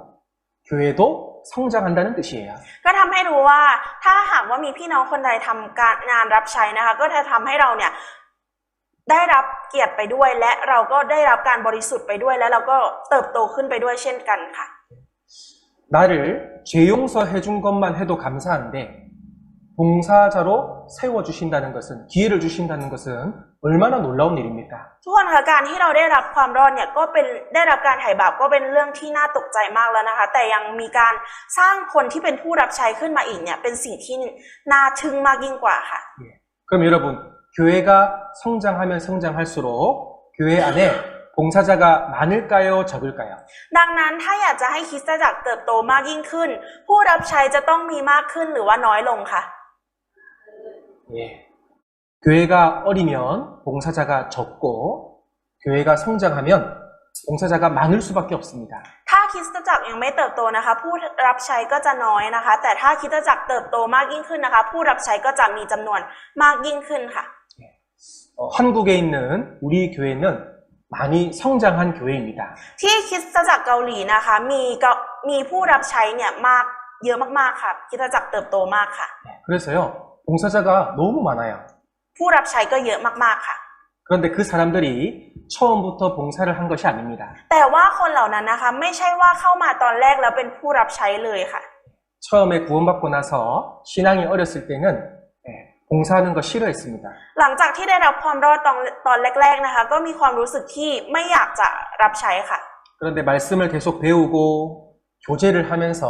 교회도 성장한다는 뜻이에요. ก็ทำให้รู้ว่าถ้าหากว่ามีพี่น้องคนใดทำการงานรับใช้นะคะก็จะทำให้เราเนี่ยได้รับเกียรติไปด้วยและเราก็ได้รับการบริสุทธิ์ไปด้วยและเราก็เติบโตขึ้นไปด้วยเช่นกันค่ะ 나를 죄 용서해 준 것만 해도 감사한데 봉사자로 세워주신다는 것은, 기회를 주신다는 것은 얼마나 놀라운 일입니까? ทุกคนคะการที่เราได้รับความรอดเนี่ยก็เป็นได้รับการไถ่บาปก็เป็นเรื่องที่น่าตกใจมากแล้วนะคะแต่ยังมีการสร้างคนที่เป็นผู้รับใช้ขึ้นมาอีกเนี่ยเป็นสิ่งที่น่าทึ่งมากยิ่งกว่าค่ะ 그럼 여러분 교회가 성장하면 성장할수록 교회 안에 봉사자가 많을까요? 적을까요? ดังนั้นถ้าอยากจะให้คริสตจักรเติบโตมากยิ่งขึ้นผู้รับใช้จะต้องมีมากขึ้นหรือว่าน้อยลงค่ะ 교회가 어리면 봉사자가 적고 교회가 성장하면 봉사자가 많을 수밖에 없습니다. ถ้าคริสตจักรยังไม่เติบโตนะคะผู้รับใช้ก็จะน้อยนะคะแต่ถ้าคริสตจักรเติบโตมากยิ่งขึ้นนะคะผู้รับใช้ก็จะมีจำนวนมากยิ่งขึ้นค่ะ 한국에 있는 우리 교회는 많이 성장한 교회입니다. ที่คริสตจักรเกาหลีนะคะมีผู้รับใช้เนี่ยเยอะมากๆค่ะคริสตจักรเติบโตมากค่ะ 그래서요 봉사자가 너무 많아요. ผู้รับใช้ก็เยอะมากๆค่ะ 그런데 그 사람들이 처음부터 봉사를 한 것이 아닙니다. แต่ว่าคนเหล่านั้นนะคะไม่ใช่ว่าเข้ามาตอนแรกแล้วเป็นผู้รับใช้เลยค่ะ 처음에 구원받고 나서 신앙이 어렸을 때는 봉사하는 거 싫어했습니다. หลังจากที่ได้รับความรอดตอนแรกๆนะคะก็มีความรู้สึกที่ไม่อยากจะรับใช้ค่ะ 그런데 말씀을 계속 배우고 교제를 하면서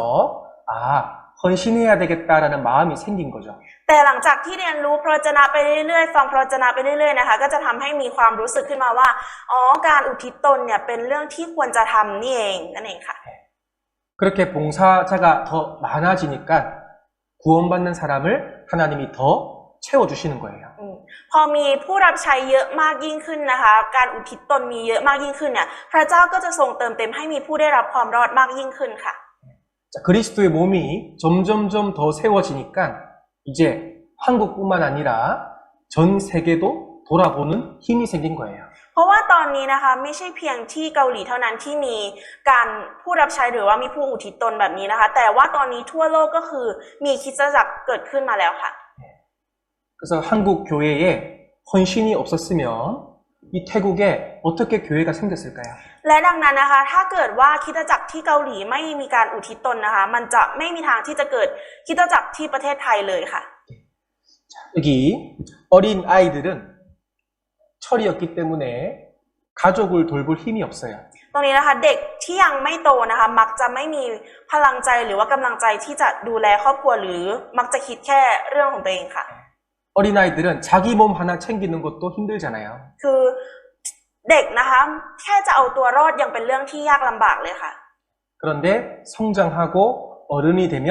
헌신해야 되겠다라는 마음이 생긴 거죠. แต่หลังจากที่เรียนรู้พระวจนะไปเรื่อยๆฟังพระวจนะไปเรื่อยๆนะคะก็จะทำให้มีความรู้สึกขึ้นมาว่าการอุทิศตนเนี่ยเป็นเรื่องที่ควรจะทำนี่เองนั่นเองค่ะ 그렇게 봉사자가 더 많아지니까 구원받는 사람을 하나님이 더 채워주시는 거예요. พอมีผู้รับใช้เยอะมากยิ่งขึ้นนะคะการอุทิศตนมีเยอะมากยิ่งขึ้นเนี่ยพระเจ้าก็จะทรงเติมเต็มให้มีผู้ได้รับความรอดมากยิ่งขึ้นค่ะ 자, 그리스도의 몸이 점점점 더 세워지니까 이제 한국뿐만 아니라 전 세계도 돌아보는 힘이 생긴 거예요. เพราะว่าตอนนี้นะคะไม่ใช่เพียงที่เกาหลีเท่านั้นที่มีการผู้รับใช้หรือว่ามีผู้อุทิศตนแบบนี้นะคะแต่ว่าตอนนี้ทั่วโลกก็คือมีคริสตจักรเกิดขึ้นมาแล้วค่ะ 그래서 한국 교회에 헌신이 없었으면 이 태국에 어떻게 교회가 생겼을까요? และดังนั้นนะคะถ้าเกิดว่าคริสตจักรที่เกาหลีไม่มีการอุทิศตนนะคะมันจะไม่มีทางที่จะเกิดคริสตจักรที่ประเทศไทยเลยค่ะ 여기 어린 아이들은 철이었기 때문에 가족을 돌볼 힘이 없어요. ตรงนี้นะคะเด็กที่ยังไม่โตนะคะมักจะไม่มีพลังใจหรือว่ากำลังใจที่จะดูแลครอบครัวหรือมักจะคิดแค่เรื่องของตัวเองค่ะ 어린아이들은 자기 몸 하나 챙기는 것도 힘들잖아요. คือเด็กนะคะแค่จะเอาตัวรอดยังเป็นเรื่องที่ยากลำบากเลยค่ะ 그런데 성장하고 어른이 되면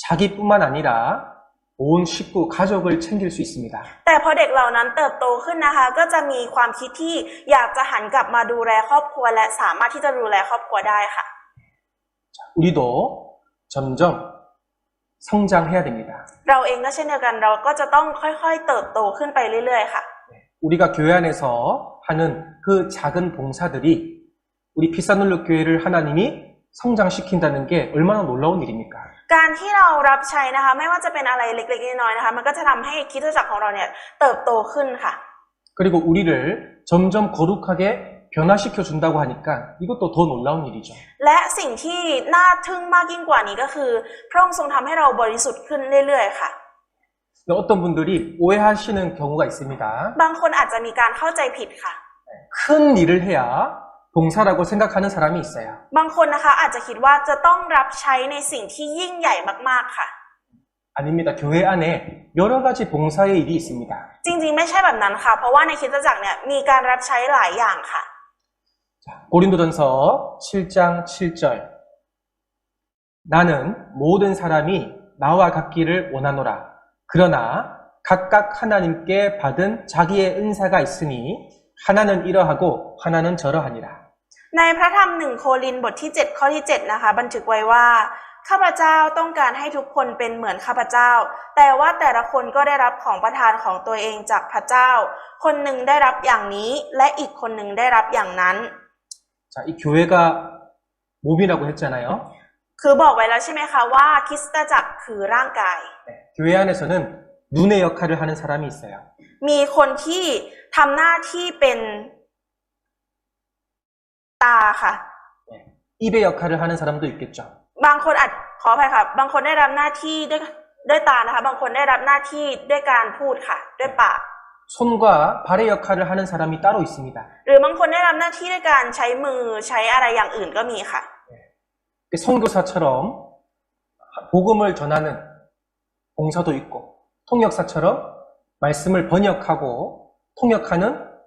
자기뿐만 아니라 온 식구, 가족을 챙길 수 있습니다. แต่พอเด็กเหล่านั้นเติบโตขึ้นนะคะก็จะมีความคิดที่อยากจะหันกลับมาดูแลครอบครัวและสามารถที่จะดูแลครอบครัวได้ค่ะ 우리도 점점 성장해야 됩니다. เราเองก็เช่นเดียวกันเราก็จะต้องค่อยๆเติบโตขึ้นไปเรื่อยๆค่ะ 우리가 교회 안에서 하는 그 작은 봉사들이 우리 피사눌룩 교회를 하나님이 성장시킨다는 게 얼마나 놀라운 일입니까? การที่เรารับใช้นะคะไม่ว่าจะเป็นอะไรเล็กๆน้อยๆนะคะมันก็จะทำให้คริสตจักรของเราเนี่ยเติบโตขึ้นค่ะ 그리고 우리를 점점 거룩하게 변화시켜 준다고 하니까 이것도 더 놀라운 일이죠. และสิ่งที่น่าทึ่งมากยิ่งกว่านี้ก็คือพระองค์ทรงทำให้เราบริสุทธิ์ขึ้นเรื่อยๆค่ะ 어떤 분들이 오해하시는 경우가 있습니다. บางคนอาจจะมีการเข้าใจผิดค่ะ 큰 일을 해야 봉사라고 생각하는 사람이 있어요. บางคนนะคะอาจจะคิดว่าจะต้องรับใช้ในสิ่งที่ยิ่งใหญ่มากๆค่ะ 아닙니다. 교회 안에 여러 가지 봉사의 일이 있습니다. จริงๆไม่ใช่แบบนั้นค่ะเพราะว่าในคริสตจักรเนี่ยมีการรับใช้หลายอย่างค่ะ 자, 고린도전서 7장 7절. 나는 모든 사람이 나와 같기를 원하노라. 그러나 각각 하나님께 받은 자기의 은사가 있으니 하나는 이러하고 하나는 저러하니라. ในพระธรรม1 โครินธ์บทที่ 7 ข้อที่ 7 นะคะบันทึกไว้ว่าข้าพเจ้าต้องการให้ทุกคนเป็นเหมือนข้าพเจ้าแต่ว่าแต่ละคนก็ได้รับของประทานของตัวเองจากพระเจ้าคนหนึ่งได้รับอย่างนี้และอีกคนหนึ่งได้รับอย่างนั้น 자, 이 교회가 몸이라고 했잖아요. คือบอกไว้แล้วใช่ไหมคะว่าคริสตจักรคือร่างกาย 네, 교회 안에서는 눈의 역할을 하는 사람이 있어요. มีคนที่ทำหน้าที่เป็นตาค่ะ 네, 입의 역할을 하는 사람도 있겠죠. บางคนอาจขออภัยค่ะบางคนได้รับหน้าที่ด้วยตานะคะบางคนได้รับหน้าที่ด้วยการพูดค่ะด้วยปาก 손과 발의 역할을 하는 사람이 따로 있습니다. หรือบางคนได้รับหน้าที่ด้วยการใช้มือใช้อะไรอย่างอื่นก็มีค่ะ 선교사처럼 복음을 전하는 봉사도 있고 통역사처럼 말씀을 번역하고 통역하는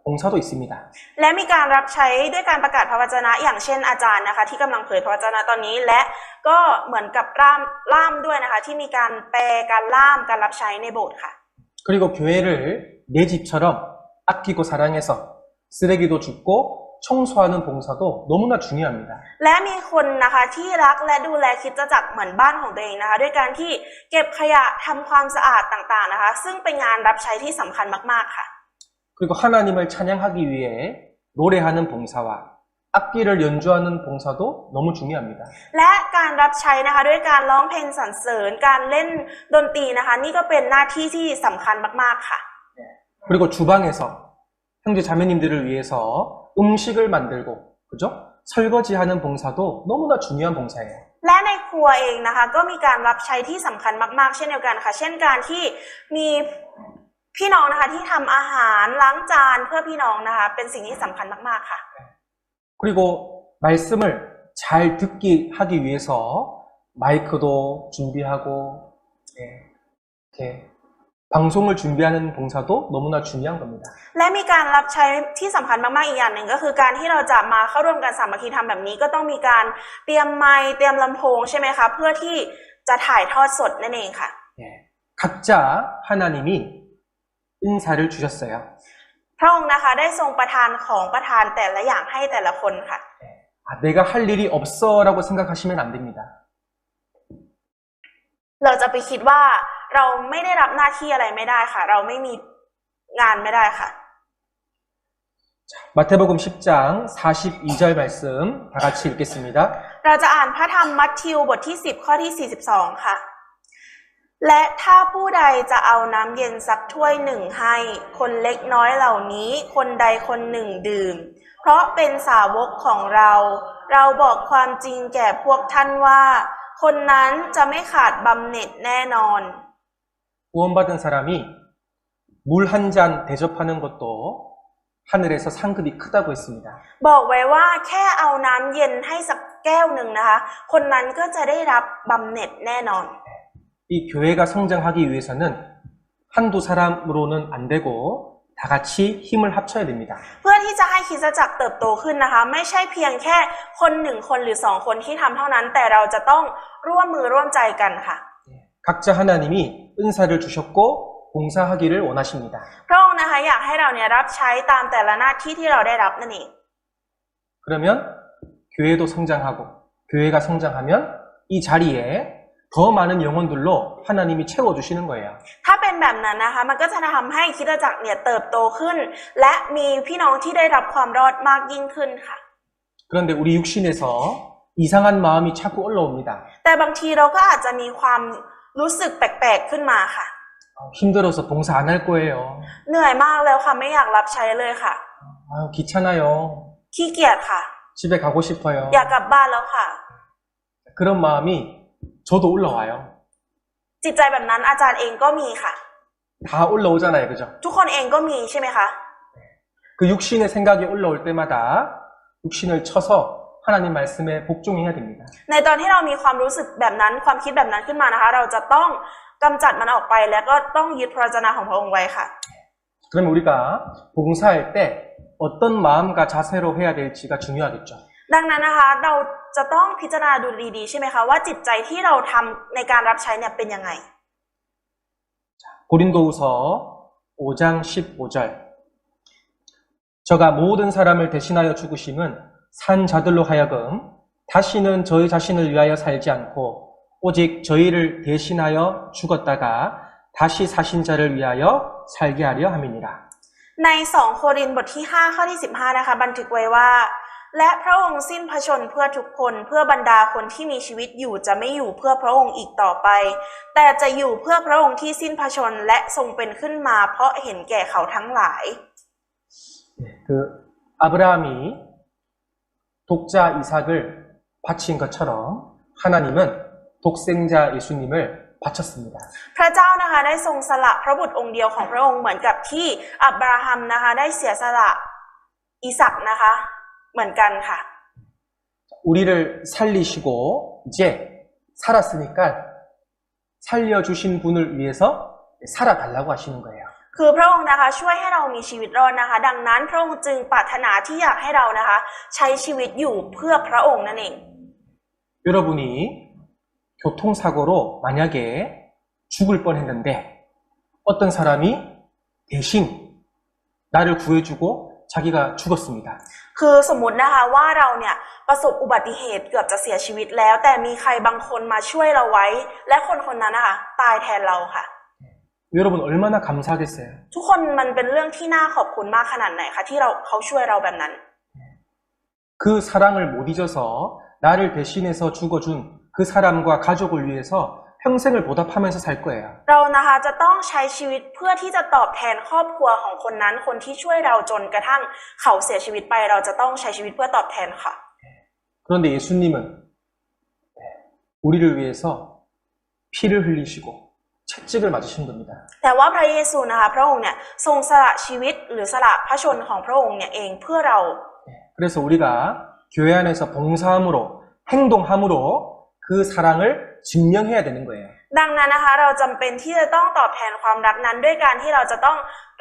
봉사도 있습니다. และมีการรับใช้ด้วยการประกาศพระวจนะอย่างเช่นอาจารย์นะคะที่กำลังเผยพระวจนะตอนนี้และก็เหมือนกับล่ามด้วยนะคะที่มีการแปลการล่ามการรับใช้ในโบสถ์ค่ะ 그리고 교회를 내 집처럼 아끼고 사랑해서 쓰레기도 줍고 청소하는 봉사도 너무나 중요합니다. และมีคนนะคะที่รักและดูแลคริสตจักรเหมือนบ้านของตัวเองนะคะด้วยการที่เก็บขยะทำความสะอาดต่างๆนะคะซึ่งเป็นงานรับใช้ที่สำคัญมากๆค่ะ 그리고 하나님을 찬양하기 위해 노래하는 봉사와 악기를 연주하는 봉사도 너무 중요합니다. และการรับใช้นะคะด้วยการร้องเพลงสรรเสริญการเล่นดนตรีนะคะนี่ก็เป็นหน้าที่ที่สำคัญมากๆค่ะ 그리고 주방에서 형제 자매님들을 위해서 음식을 만들고 그죠? 설거지하는 봉사도 너무나 중요한 봉사예요. และในครัวเองนะคะก็มีการรับใช้ที่สำคัญมากๆเช่นเดียวกันค่ะเช่นการที่มีพี่น้องนะคะที่ทำอาหารล้างจานเพื่อพี่น้องนะคะเป็นสิ่งที่สำคัญมากๆค่ะ 그리고 말씀을 잘 듣기 하기 위해서 마이크도 준비하고 이렇게 방송을 준비하는 봉사도 너무나 중요한 겁니다. และมีการรับใช้ที่สำคัญมากๆอีกอย่างหนึ่งก็คือการที่เราจะมาเข้าร่วมกันสามัคคีธรรมแบบนี้ก็ต้องมีการเตรียมไมค์เตรียมลำโพงใช่ไหมคะเพื่อที่จะถ่ายทอดสดนั่นเองค่ะ 각자 하나님이 은사를 주셨어요. พระองค์นะคะได้ทรงประทานของประทานแต่ละอย่างให้แต่ละคนค่ะ 내가 할 일이 없어라고 생각하시면 안 됩니다. เราจะไปคิดว่าเราไม่ได้รับหน้าที่อะไรไม่ได้ค่ะเราไม่มีงานไม่ได้ค่ะ 마태복음 10장 42절 말씀 다 같이 읽겠습니다. เราจะอ่านพระธรรมมัทธิวบทที่10ข้อที่42ค่ะและถ้าผู้ใดจะเอาน้ำเย็นสักถ้วยหนึ่งให้คนเล็กน้อยเหล่านี้คนใดคนหนึ่งดื่มเพราะเป็นสาวกของเราบอกความจริงแก่พวกท่านว่าคนนั้นจะไม่ขาดบำเหน็จแน่นอน 구원받은 사람이 물 한 잔 대접하는 것도 하늘에서 상급이 크다고 했습니다. บอกไว้ว่าแค่เอาน้ำเย็นให้สักแก้วหนึ่งนะคะคนนั้นก็จะได้รับบำเหน็จแน่นอน 이 교회가 성장하기 위해서는 한두 사람으로는 안 되고 다 같이 힘을 합쳐야 됩니다. เพื่อที่จะให้คริสตจักรเติบโตขึ้นนะคะไม่ใช่เพียงแค่คนหนึ่งคนหรือ2คนที่ทำเท่านั้นแต่เราจะต้องร่วมมือร่วมใจกันค่ะ 각자 하나님이 은사를 주셨고 봉사하기를 원하십니다. พระองค์นะคะอยากให้เราเนี่ยรับใช้ตามแต่ละหน้าที่ที่เราได้รับนั่นเอง 그러면 교회도 성장하고 교회가 성장하면 이 자리에 더 많은 영혼들로 하나님이 채워주시는 거예요. ถ้าเป็นแบบนั้นนะคะมันก็จะทำให้คริสตจักรเนี่ยเติบโตขึ้นและมีพี่น้องที่ได้รับความรอดมากยิ่งขึ้นค่ะ 그런데 우리 육신에서 이상한 마음이 자꾸 올라옵니다. แต่บางทีเราก็อาจจะมีความรู้สึกแปลกๆขึ้นมาค่ะ 힘들어서 봉사 안 할 거예요. เหนื่อยมากแล้วค่ะไม่อยากรับใช้เลยค่ะ 귀찮아요. ขี้เกียจค่ะ 집에 가고 싶어요. อยากกลับบ้านแล้วค่ะ 그런 마음이 저도 올라와요. จิตใจแบบนั้นอาจารย์เองก็มีค่ะ 다 올라오잖아요. 그죠? ทุกคนเองก็มีใช่ไหมคะ 그 육신의 생각이 올라올 때마다 육신을 쳐서 하나님 말씀에 복종해야 됩니다. ในตอนที่เรามีความรู้สึกแบบนั้นความคิดแบบนั้นขึ้นมานะคะเราจะต้องกำจัดมันออกไปแล้วก็ต้องยึดพระวจนะของพระองค์ไว้ค่ะ 그러면 우리가 봉사할 때 어떤 마음과 자세로 해야 될지가 중요하겠죠. ดังนั้นนะคะเราจะต้องพิจารณาดูดีๆใช่ไหมคะว่าจิตใจที่เราทำในการรับใช้เนี่ยเป็นยังไง 고린도후서 5장 15절. 저가 모든 사람을 대신하여 죽으심은 산 자들로 하여금 다시는 저희 자신을 위하여 살지 않고 오직 저희를 대신하여 죽었다가 다시 사신 자를 위하여 살게 하려 함이니라. ใน2โครินธ์บทที่5ข้อที่15นะคะบันทึกไว้ว่าและพระองค์สิ้นพระชนม์เพื่อทุกคนเพื่อบรรดาคนที่มีชีวิตอยู่จะไม่อยู่เพื่อพระองค์อีกต่อไปแต่จะอยู่เพื่อพระองค์ที่สิ้นพระชนม์และทรงเป็นขึ้นมาเพราะเห็นแก่เขาทั้งหลาย 그 아브라함이 독자 이삭을 바친 것처럼 하나님은 독생자 예수님을 바쳤습니다. พระเจ้านะคะได้ทรงสละพระบุตรองค์เดียวของพระองค์เหมือนกับที่อับราฮัมนะคะได้เสียสละอิสักนะคะเหมือนกันค่ะ 우리를 살리시고 이제 살았으니까 살려주신 분을 위해서 살아달라고 하시는 거예요. คือพระองค์นะคะช่วยให้เรามีชีวิตรอดนะคะดังนั้นพระองค์จึงปรารถนาที่อยากให้เรานะคะใช้ชีวิตอยู่เพื่อพระองค์นั่นเอง 여러분이 교통사고로 만약에 죽을 뻔했는데 어떤 사람이 대신 나를 구해주고 자기가 죽었습니다. คือสมมุตินะคะว่าเราเนี่ยประสบอุบัติเหตุเกือบจะเสียชีวิตแล้วแต่มีใครบางคนมาช่วยเราไว้และคนคนนั้นนะคะตายแทนเราค่ะ 여러분 얼마나 감사하겠어요. ทุกคนมันเป็นเรื่องที่น่าขอบคุณมากขนาดไหนคะที่เขาช่วยเราแบบนั้น 그 사랑을 못 잊어서 나를 대신해서 죽어준 그 사람과 가족을 위해서 평생을 보답하면서 살 거예요. เรานะคะจะต้องใช้ชีวิตเพื่อที่จะตอบแทนครอบครัวของคนนั้นคนที่ช่วยเราจนกระทั่งเขาเสียชีวิตไปเราจะต้องใช้ชีวิตเพื่อตอบแทนค่ะ 그런데 예수님은 우리를 위해서 피를 흘리시고 채찍을 맞으신 겁니다. แต่ว่าพระเยซูนะคะพระองค์เนี่ยทรงสละชีวิตหรือสละพระชนของพระองค์เนี่ยเองเพื่อเรา 그래서 우리가 교회 안에서 봉사함으로 행동함으로 그 사랑을 증명해야 되는 거예요. ดังนั้นนะคะเราจำเป็นที่จะต้องตอบแทนความรักนั้นด้วยการที่เราจะต้อง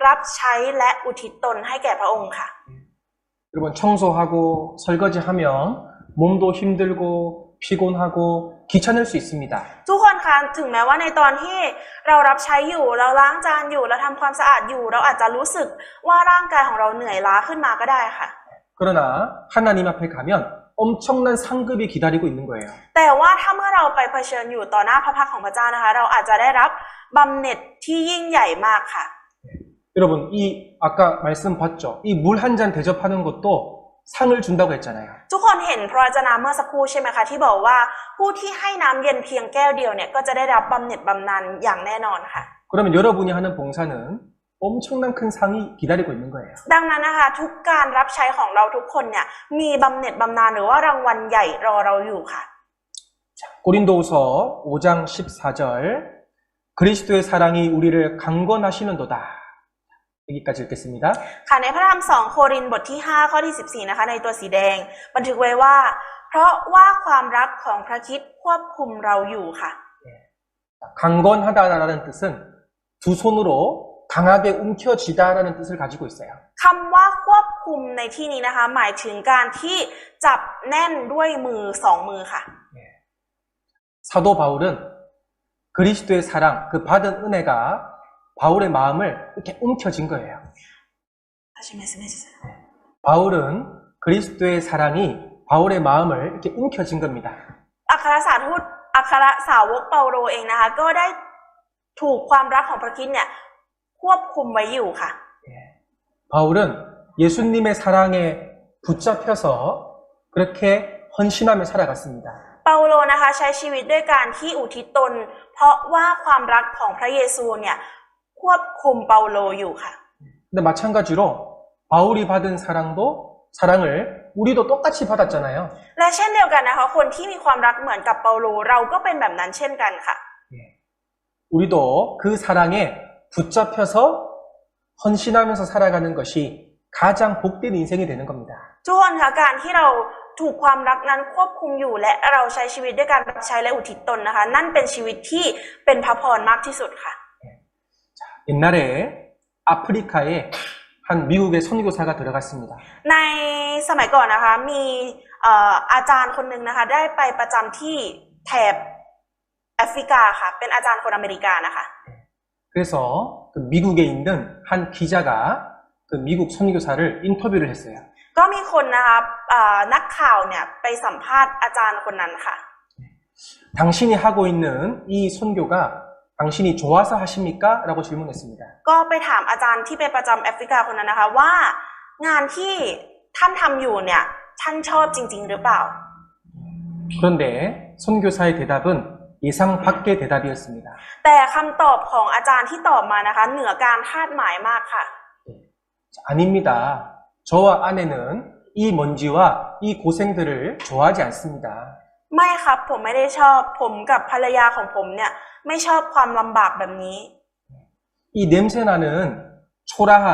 รับใช้และอุทิศตนให้แก่พระองค์ค่ะ 여러분 청소하고 설거지하면 몸도 힘들고 피곤하고 귀찮을 수 있습니다. ทุกคนคะถึงแม้ว่าในตอนที่เรารับใช้อยู่เราล้างจานอยู่เราทำความสะอาดอยู่เราอาจจะรู้สึกว่าร่างกายของเราเหนื่อยล้าขึ้นมาก็ได้ค่ะ 그러나 하나님 앞에 가면 엄청난 상급이 기다리고 있는 거예요. แต่ว่าถ้าเมื่อเราไปเผชิญอยู่ต่อหน้าพระพักตร์ของพระเจ้านะคะเราอาจจะได้รับบำเหน็จที่ยิ่งใหญ่มากค่ะ 여러분 이 아까 말씀 봤죠? 이 물 한 잔 대접하는 것도 상을 준다고 했잖아요. ทุกคนเห็นพระวจนะเมื่อสักครู่ใช่ไหมคะที่บอกว่าผู้ที่ให้น้ำเย็นเพียงแก้วเดียวเนี่ยก็จะได้รับบำเหน็จบำนาญอย่างแน่นอนค่ะ 그러면 여러분이 하는 봉사는 엄청난 큰 상이 기다리고 있는 거예요. ดังนั้นนะคะทุกการรับใช้ของเราทุกคนเนี่ยมีบำเหน็จบำนาญหรือว่ารางวัลใหญ่รอเราอยู่ค่ะ 고린도후서 5장 14절 그리스도의 사랑이 우리를 강건하시는도다. 여기까지 읽겠습니다. ค่ะในพระธรรม2โครินธ์บทที่5ข้อที่14นะคะในตัวสีแดงบันทึกไว้ว่าเพราะว่าความรักของพระคริสต์ควบคุมเราอยู่ค่ะ 강건하다라는 뜻은 두 손으로 강하게 움켜쥐다라는 뜻을 가지고 있어요. คำว่าควบคุมในที่นี้นะคะหมายถึงการที่จับแน่นด้วยมือ2มือค่ะ 사도 바울은 그리스도의 사랑, 그 받은 은혜가 바울의 마음을 이렇게 움켜쥔 거예요. 다시 말씀해 주세요. 바울은 그리스도의 사랑이 바울의 마음을 이렇게 움켜쥔 겁니다. อัครสาวกเปาโลเองนะคะก็ได้ถูกความรักของพระคริสต์เนี่ยควบคุมไว้อยู่ค่ะ 바울은 예수님의 사랑에 붙잡혀서 그렇게 헌신하며 살아갔습니다. เปาโลนะคะใช้ชีวิตด้วยการที่อุทิศตนเพราะว่าความรักของพระเยซูเนี่ยควบคุมเปาโลอยู่ค่ะ 근데 마찬가지로 바울이 받은 사랑을 우리도 똑같이 받았잖아요. และเช่นเดียวกันนะคะคนที่มีความรักเหมือนกับเปาโลเราก็เป็นแบบนั้นเช่นกันค่ะ 우리도 그 사랑에 붙잡혀서 헌신하면서 살아가는 것이 가장 복된 인생이 되는 겁니다. ทุกคนคะการที่เราถูกความรักนั้นควบคุมอยู่และเราใช้ชีวิตด้วยการรับใช้และอุทิศตนนะคะนั่นเป็นชีวิตที่เป็นพระพรมากที่สุดค่ะ 옛날에 아프리카에 한 미국의 선교사가 들어갔습니다. ในสมัยก่อนนะคะมีอาจารย์คนหนึ่งนะคะได้ไปประจำที่แถบแอฟริกาค่ะเป็นอาจารย์คนอเมริกานะคะ 그래서 그 미국에 있는 한 기자가 그 미국 선교사를 인터뷰를 했어요. ก็มีคนนะคะนักข่าวเนี่ยไปสัมภาษณ์อาจารย์คนนั้นค่ะ 당신이 하고 있는 이 선교가 당신이 좋아서 하십니까? 라고 질문했습니다. ก็ไปถามอาจารย์ที่ไปประจำแอฟริกาคนนั้นนะคะว่างานที่ท่านทำอยู่เนี่ยท่านชอบจริงๆหรือเปล่า 그런데 선교사의 대답은 예상 밖의 대답이었습니다. แต่คำตอบของอาจารย์ที่ตอบมานะคะเหนือการคาดหมายมากค่ะ 아닙니다. 저와 아내는 이 먼지와 이 고생들을 좋아하지 않습니다. ไม่ครับผมไม่ได้ชอบผมกับภรรยาของผมเนี่ยไม่ชอบความลำบากแบบนี้ 이 냄새나는 초라한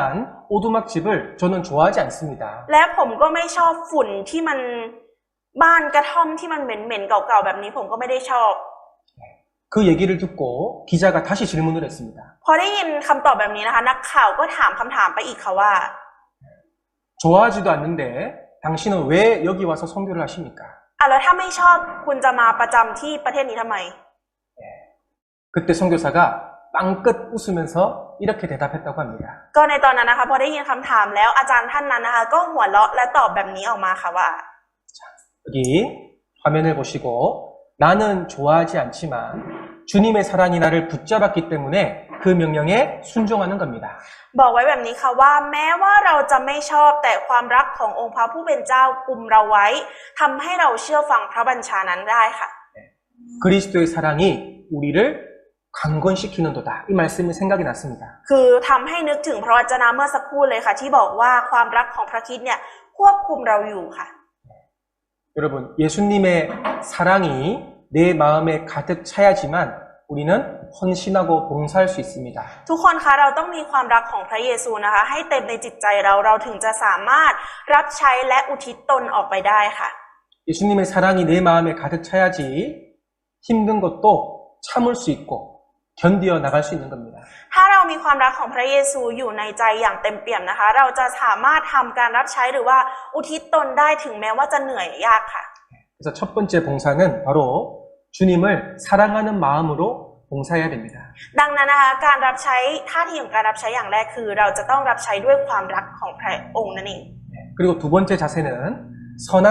오두막집을 저는 좋아하지 않습니다. และผมก็ไม่ชอบฝุ่นที่มันบ้านกระท่อมที่มันเหม็นๆเก่าๆแบบนี้ผมก็ไม่ได้ชอบ 그 얘기를 듣고 기자가 다시 질문을 했습니다. พอได้ยินคำตอบแบบนี้นะคะนักข่าวก็ถามคำถามไปอีกค่ะว่า 좋아하지도 않는데 당신은 왜 여기 와서 선교를 하십니까? แล้วถ้าไม่ชอบคุณจะมาประจำที่ประเทศนี้ทำไม 그때 선교사가 빵긋 웃으면서 이렇게 대답했다고 합니다. ก็ในตอนนั้นนะคะพอได้ยินคำถามแล้วอาจารย์ท่านนั้นนะคะก็หัวเราะและตอบแบบนี้ออกมาค่ะว่า 여기 화면을 보시고 나는 좋아하지 않지만 주님의 사랑이 나를 붙잡았기 때문에 그 명령에 순종하는 겁니다. บอกไว้แบบนี้ค่ะว่าแม้ว่าเราจะไม่ชอบแต่ความรักขององค์พระผู้เป็นเจ้ากุมเราไว้ทำให้เราเชื่อฟังพระบัญชานั้นได้ค่ะ 그리스도의 사랑이 우리를 강건시키는도다. 이 말씀이 생각이 났습니다. คือทำให้นึกถึงพระวจนะเมื่อสักครู่เลยค่ะที่บอกว่าความรักของพระคริสต์เนี่ยควบคุมเราอยู่ค่ะ 여러분, 예수님의 사랑이 내 마음에 가득 차야지만 우리는 헌신하고 봉사할 수 있습니다. ทุกคนคะเราต้องมีความรักของพระเยซูนะคะให้เต็มในจิตใจเราถึงจะสามารถรับใช้และอุทิศตนออกไปได้ค่ะ 예수님의 사랑이 내 마음에 가득 차야지 힘든 것도 참을 수 있고 견디어 나갈 수 있는 겁니다. ถ้าเรามีความรักของพระเยซูอยู่ในใจอย่างเต็มเปี่ยมนะคะเราจะสามารถทำการรับใช้หรือว่าอุทิศตนได้ถึงแม้ว่าจะเหนื่อยยากค่ะ 그래서 첫 번째 봉사는 바로 주님을 사랑하는 마음으로 봉사해야 됩니다. ดังนั้นนะคะการรับใช้ท่าทีของการรับใช้อย่างแรกคือเราจะต้องรับใช้ด้วยความรักของพระองค์นั่นเอง 그리고 두 번째 자세는 선한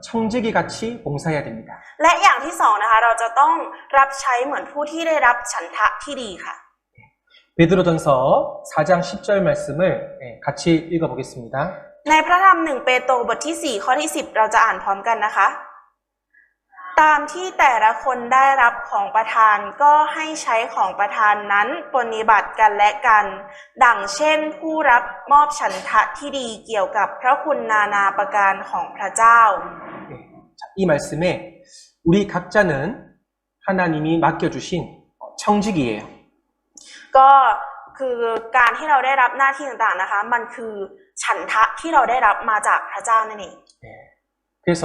청지기 같이 봉사해야 됩니다. และอย่างที่สองนะคะเราจะต้องรับใช้เหมือนผู้ที่ได้รับฉันทะที่ดีค่ะ 베드로전서 4장 10절 말씀을 같이 읽어보겠습니다. ในพระธรรม1 เปโตรบทที่4ข้อที่10เราจะอ่านพร้อมกันนะคะตามที่แต่ละคนได้รับของประทานก็ให้ใช้ของประทานนั้นปฏิบัติกันและกันดังเช่นผู้รับมอบฉันทะที่ดีเกี่ยวกับพระคุณนานาประการของพระเจ้า 이 말씀에 우리 각자는 하나님이 맡겨주신 청직이에요. ก็คือการที่เราได้รับหน้าที่ต่างๆนะคะมันคือฉันทะที่เราได้รับมาจากพระเจ้านั่นเอง 그래서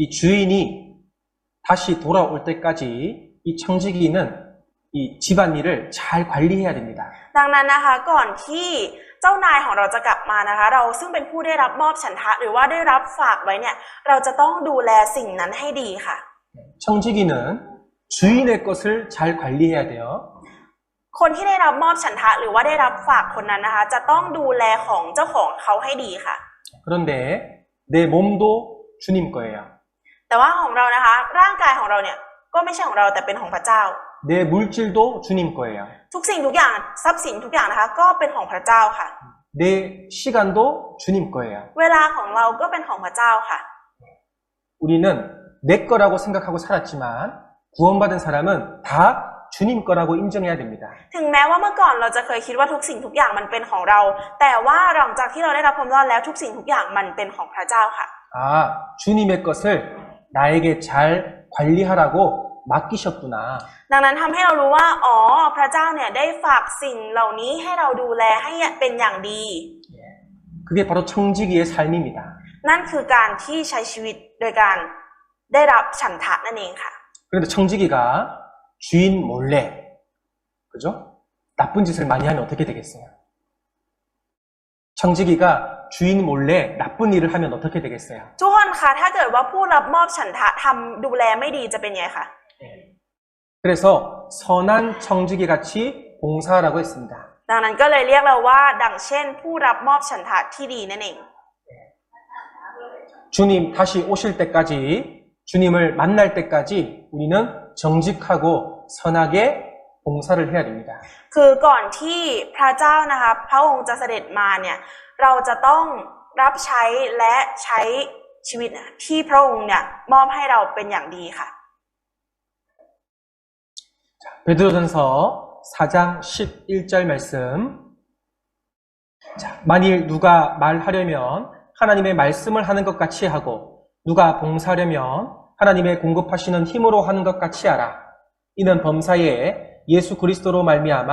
이 주인이 다시 돌아올 때까지 이 청지기는 이 집안일을 잘 관리해야 됩니다. ดังนั้นนะคะก่อนที่เจ้านายของเราจะกลับมานะคะเราซึ่งเป็นผู้ได้รับมอบฉันทะหรือว่าได้รับฝากไว้เนี่ยเราจะต้องดูแลสิ่งนั้นให้ดีค่ะ 청지기는 주인의 것을 잘 관리해야 돼요. คนที่ได้รับมอบฉันทะหรือว่าได้รับฝากคนนั้นนะคะจะต้องดูแลของเจ้าของเขาให้ดีค่ะ 그런데 내 몸도 주님 거예요. แต่ว่าของเรานะคะร่างกายของเราเนี่ยก็ไม่ใช่ของเราแต่เป็นของพระเจ้า 내 물질도 주님 거예요. ทุกสิ่งทุกอย่างทรัพย์สินทุกอย่างนะคะก็เป็นของพระเจ้าค่ะ 내 시간도 주님 거예요. เวลาของเราก็เป็นของพระเจ้าค่ะ 우리는 내 거라고 생각하고 살았지만 구원받은 사람은 다 주님 거라고 인정해야 됩니다. ถึงแม้ว่าเมื่อก่อนเราจะเคยคิดว่าทุกสิ่งทุกอย่างมันเป็นของเราแต่ว่าหลังจากที่เราได้รับความรอดแล้วทุกสิ่งทุกอย่างมันเป็นของพระเจ้าค่ะ 아, 주님의 것을 나에게 잘 관리하라고 맡기셨구나. ดังนั้นทำให้เรารู้ว่าอ๋อพระเจ้าเนี่ยได้ฝากสิ่งเหล่านี้ให้เราดูแลให้เป็นอย่างดี 그게 바로 청지기의 삶입니다. นั่นคือการที่ใช้ชีวิตโดยการได้รับฉันทะนั่นเองค่ะ 그런데 청지기가 주인 몰래, 그죠? 나쁜 짓을 많이 하면 어떻게 되겠어요? 청지기가 주인 몰래 나쁜 일을 하면 어떻게 되겠어요? ทุกคนคะถ้าเกิดว่าผู้รับมอบฉันทะทำดูแลไม่ดีจะเป็นไงคะ 그래서 선한 청지기 같이 봉사하라고 했습니다. ดังนั้นก็เลยเรียกเราว่าดังเช่นผู้รับมอบฉันทะที่ดีนั่นเอง 주님 다시 오실 때까지, 주님을 만날 때까지 우리는 정직하고 선하게 봉사를 해야 됩니다. คือก่อนที่พระเจ้านะคะพระองค์จะเสด็จมาเนี่ยเราจะต้องรับใช้และใช้ชีวิตที่พระองค์เนี่ยมอบให้เราเป็นอย่างดีค่ะ 베드로전서 4장 11절 말씀. 자, 만일 누가 말하려면 하나님의 말씀을 하는 것 같이 하고 누가 봉사하려면 하나님의 공급하시는 힘으로 하는 것 같이 하라. 이는 범사에 예수 그리스도로 말미암아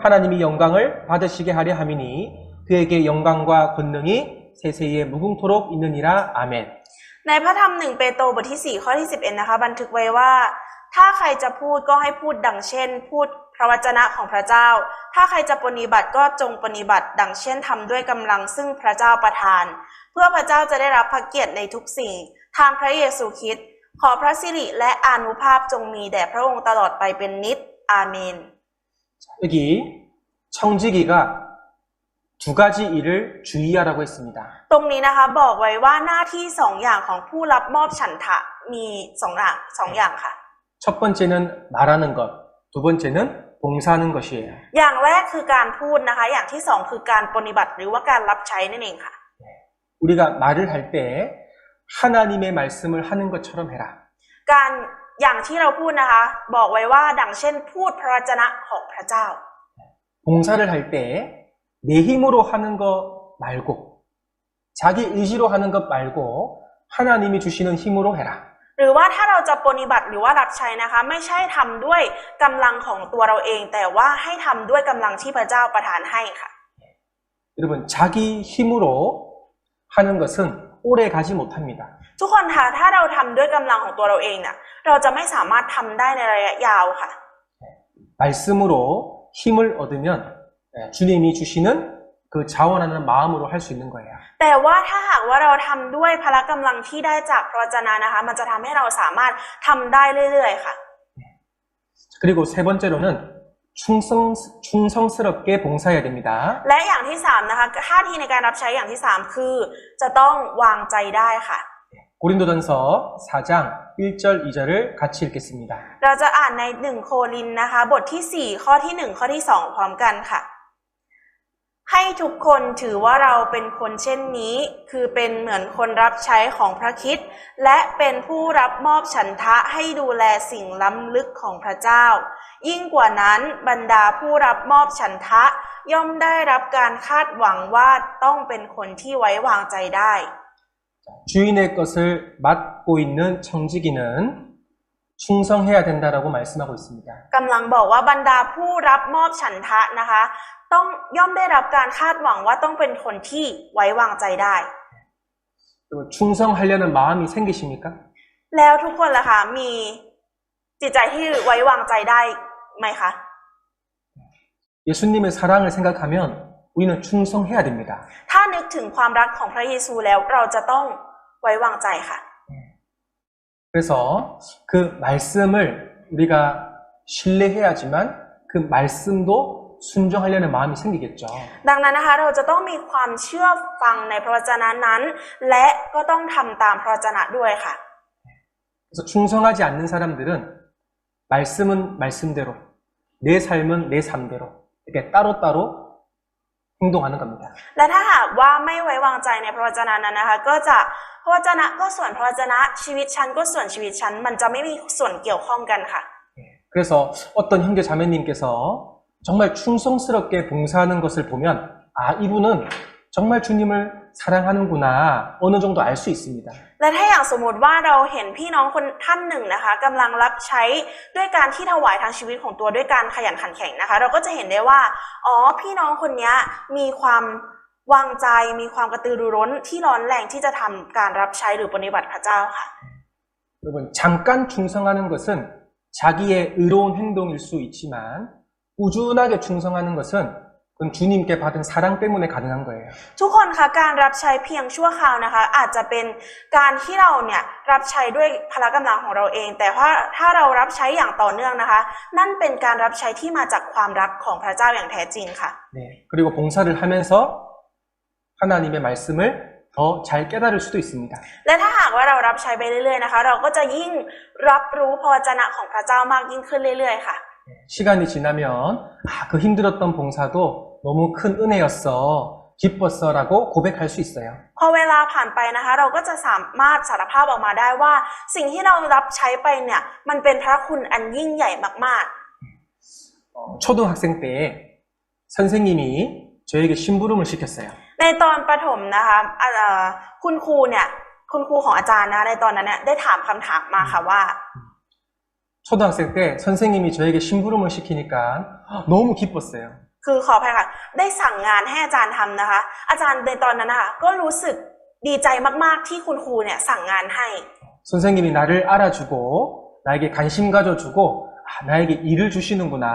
하나님이 영광을 받으시게 하려 함이니 그에게 영광과 권능이 세세에 무궁토록 있느니라. 아멘. ในพระธรรม1 เปโตรบทที่ 4 ข้อที่ 11 นะคะบันทึกไว้ว่าถ้าใครจะพูดก็ให้พูดดังเช่นพูดพระวจนะของพระเจ้าถ้าใครจะปฏิบัติก็จงปฏิบัติดังเช่นทำด้วยกำลังซึ่งพระเจ้าประทานเพื่อพระเจ้าจะได้รับพระเกียรติในทุกสิ่งทางพระเยซูคริสต์ขอพระสิริและอานุภาพจงมีแด่พระองค์ตลอดไปเป็นนิจอาเมน 여기 청지기가 두 가지 일을 주의하라고 했습니다. ตรงนี้นะคะบอกไว้ว่าหน้าที่สองอย่างของผู้รับมอบฉันทะมีสองอย่างค่ะ 첫 번째는 말하는 것, 두 번째는 봉사하는 것이에요. อย่างแรกคือการพูดนะคะอย่างที่สองคือการปฏิบัติหรือว่าการรับใช้นั่นเองค่ะ 우리가 말을 할 때 하나님의 말씀을 하는 것처럼 해라. การอย่างที่เราพูดนะคะบอกไว้ว่าดังเช่นพูดพระวจนะของพระเจ้า 봉사를 할 때 내 힘으로 하는 것 말고 자기 의지로 하는 것 말고 하나님이 주시는 힘으로 해라. หรือว่าถ้าเราจะปฏิบัติหรือว่ารับใช้นะคะไม่ใช่ทำด้วยกำลังของตัวเราเองแต่ว่าให้ทำด้วยกำลังที่พระเจ้าประทานให้ค่ะ 여러분 자기 힘으로 하는 것은 오래 가지 못합니다. ทุกคนค่ะถ้าเราทำด้วยกำลังของตัวเราเองเนี่ยเราจะไม่สามารถทำได้ในระยะยาวค่ะ 말씀으로 힘을 얻으면 주님이 주시는 그 자원하는 마음으로 할 수 있는 거예요. แต่ว่าถ้าหากว่าเราทำด้วยพละกำลังที่ได้จากพระวจนะนะคะมันจะทำให้เราสามารถทำได้เรื่อยๆค่ะ 그리고 세 번째로는 충성스럽게 봉사해야 됩니다. และอย่างที่สามนะคะท่าทีในการรับใช้อย่างที่สามคือจะต้องวางใจได้ค่ะ 고린도전서 4장 1절 2절을 같이 읽겠습니다. เราจะอ่านใน1 โครินธ์นะคะบทที่ 4 ข้อที่ 1 ข้อที่ 2 พร้อมกันค่ะ ให้ทุกคนถือว่าเราเป็นคนเช่นนี้คือเป็นเหมือนคนรับใช้ของพระคริสต์และเป็นผู้รับมอบฉันทะให้ดูแลสิ่งล้ำลึกของพระเจ้า ยิ่งกว่านั้นบรรดาผู้รับมอบฉันทะย่อมได้รับการคาดหวังว่าต้องเป็นคนที่ไว้วางใจได้ 주인의 것을 맡고 있는 청지기는 충성해야 된다라고 말씀하고 있습니다. กำลังบอกว่าบรรดาผู้รับมอบฉันทะนะคะต้องย่อมได้รับการคาดหวังว่าต้องเป็นคนที่ไว้วางใจได้ 그리고 충성하려는 마음이 생기십니까? แล้วทุกคนล่ะคะมีจิตใจที่ไว้วางใจได้ไหมคะ 예수님의 사랑을 생각하면 우리는 충성해야 됩니다. ถ้านึกถึงความรักของพระเยซูแล้วเราจะต้องไว้วางใจค่ะ 그래서 그 말씀을 우리가 신뢰해야지만 그 말씀도 순종하려는 마음이 생기겠죠. ดังนั้นนะคะเราจะต้องมีความเชื่อฟังในพระวจนะนั้นและก็ต้องทำตามพระวจนะด้วยค่ะ 그래서 충성하지 않는 사람들은 말씀은 말씀대로, 내 삶은 내 삶대로 이렇게 따로따로 행동하는 겁니다. และถ้าหากว่าไม่ไว้วางใจในพระวจนะนั้นนะคะก็จะพระวจนะก็ส่วนพระวจนะชีวิตฉันก็ส่วนชีวิตฉันมันจะไม่มีส่วนเกี่ยวข้องกันค่ะ 그래서 어떤 형제 자매님께서 정말 충성스럽게 봉사하는 것을 보면 아 이분은 정말 주님을 사랑하는구나 어느 정도 알 수 있습니다. และถ้าอย่างสมมติว่าเราเห็นพี่น้องคนท่านหนึ่งนะคะกำลังรับใช้ด้วยการที่ถวายทางชีวิตของตัวด้วยการขยันขันแข็งนะคะเราก็จะเห็นได้ว่าอ๋อพี่น้องคนนี้มีความวางใจมีความกระตือรือร้นที่ร้อนแรงที่จะทำการรับใช้หรือปฏิบัติพระเจ้าค่ะ 여러분 잠깐 충성하는 것은 자기의 의로운 행동일 수 있지만 꾸준하게 충성하는 것은 그건 주님께 받은 사랑 때문에 가능한 거예요. ทุกคนคะการรับใช้เพียงชั่วคราวนะคะอาจจะเป็นการที่เราเนี่ยรับใช้ด้วยพละกำลังของเราเองแต่ว่าถ้าเรารับใช้อย่างต่อเนื่องนะคะนั่นเป็นการรับใช้ที่มาจากความรักของพระเจ้าอย่างแท้จริงค่ะ 네. 그리고 봉사를 하면서 하나님의 말씀을 더 잘 깨달을 수도 있습니다. และถ้าหากว่าเรารับใช้ไปเรื่อยๆนะคะเราก็จะยิ่งรับรู้พระวจนะของพระเจ้ามากยิ่งขึ้นเรื่อยๆค่ะ 시간이 지나면 그 힘들었던 봉사도 너무 큰 은혜였어, 기뻤어라고 고백할 수 있어요. พอเวลาผ่านไปนะคะเราก็จะสามารถสารภาพออกมาได้ว่าสิ่งที่เรารับใช้ไปเนี่ยมันเป็นพระคุณอันยิ่งใหญ่มาก 초등학생 때 선생님이 저에게 심부름을 시켰어요. ๆในตอนประถมนะคะคุณครูของอาจารย์นะในตอนนั้นเนี่ยได้ถามคำถามมาค่ะว่า 초등학생 때 선생님이 저에게 심부름을 시키니까 너무 기뻤어요. คือขออภัยค่ะได้สั่งงานให้อาจารย์ทำนะคะอาจารย์ในตอนนั้นนะคะก็รู้สึกดีใจมากๆที่คุณครูเนี่ยสั่งงานให้ 선생님이 나를 알아주고 나에게 관심 가져주고 나에게 일을 주시는구나.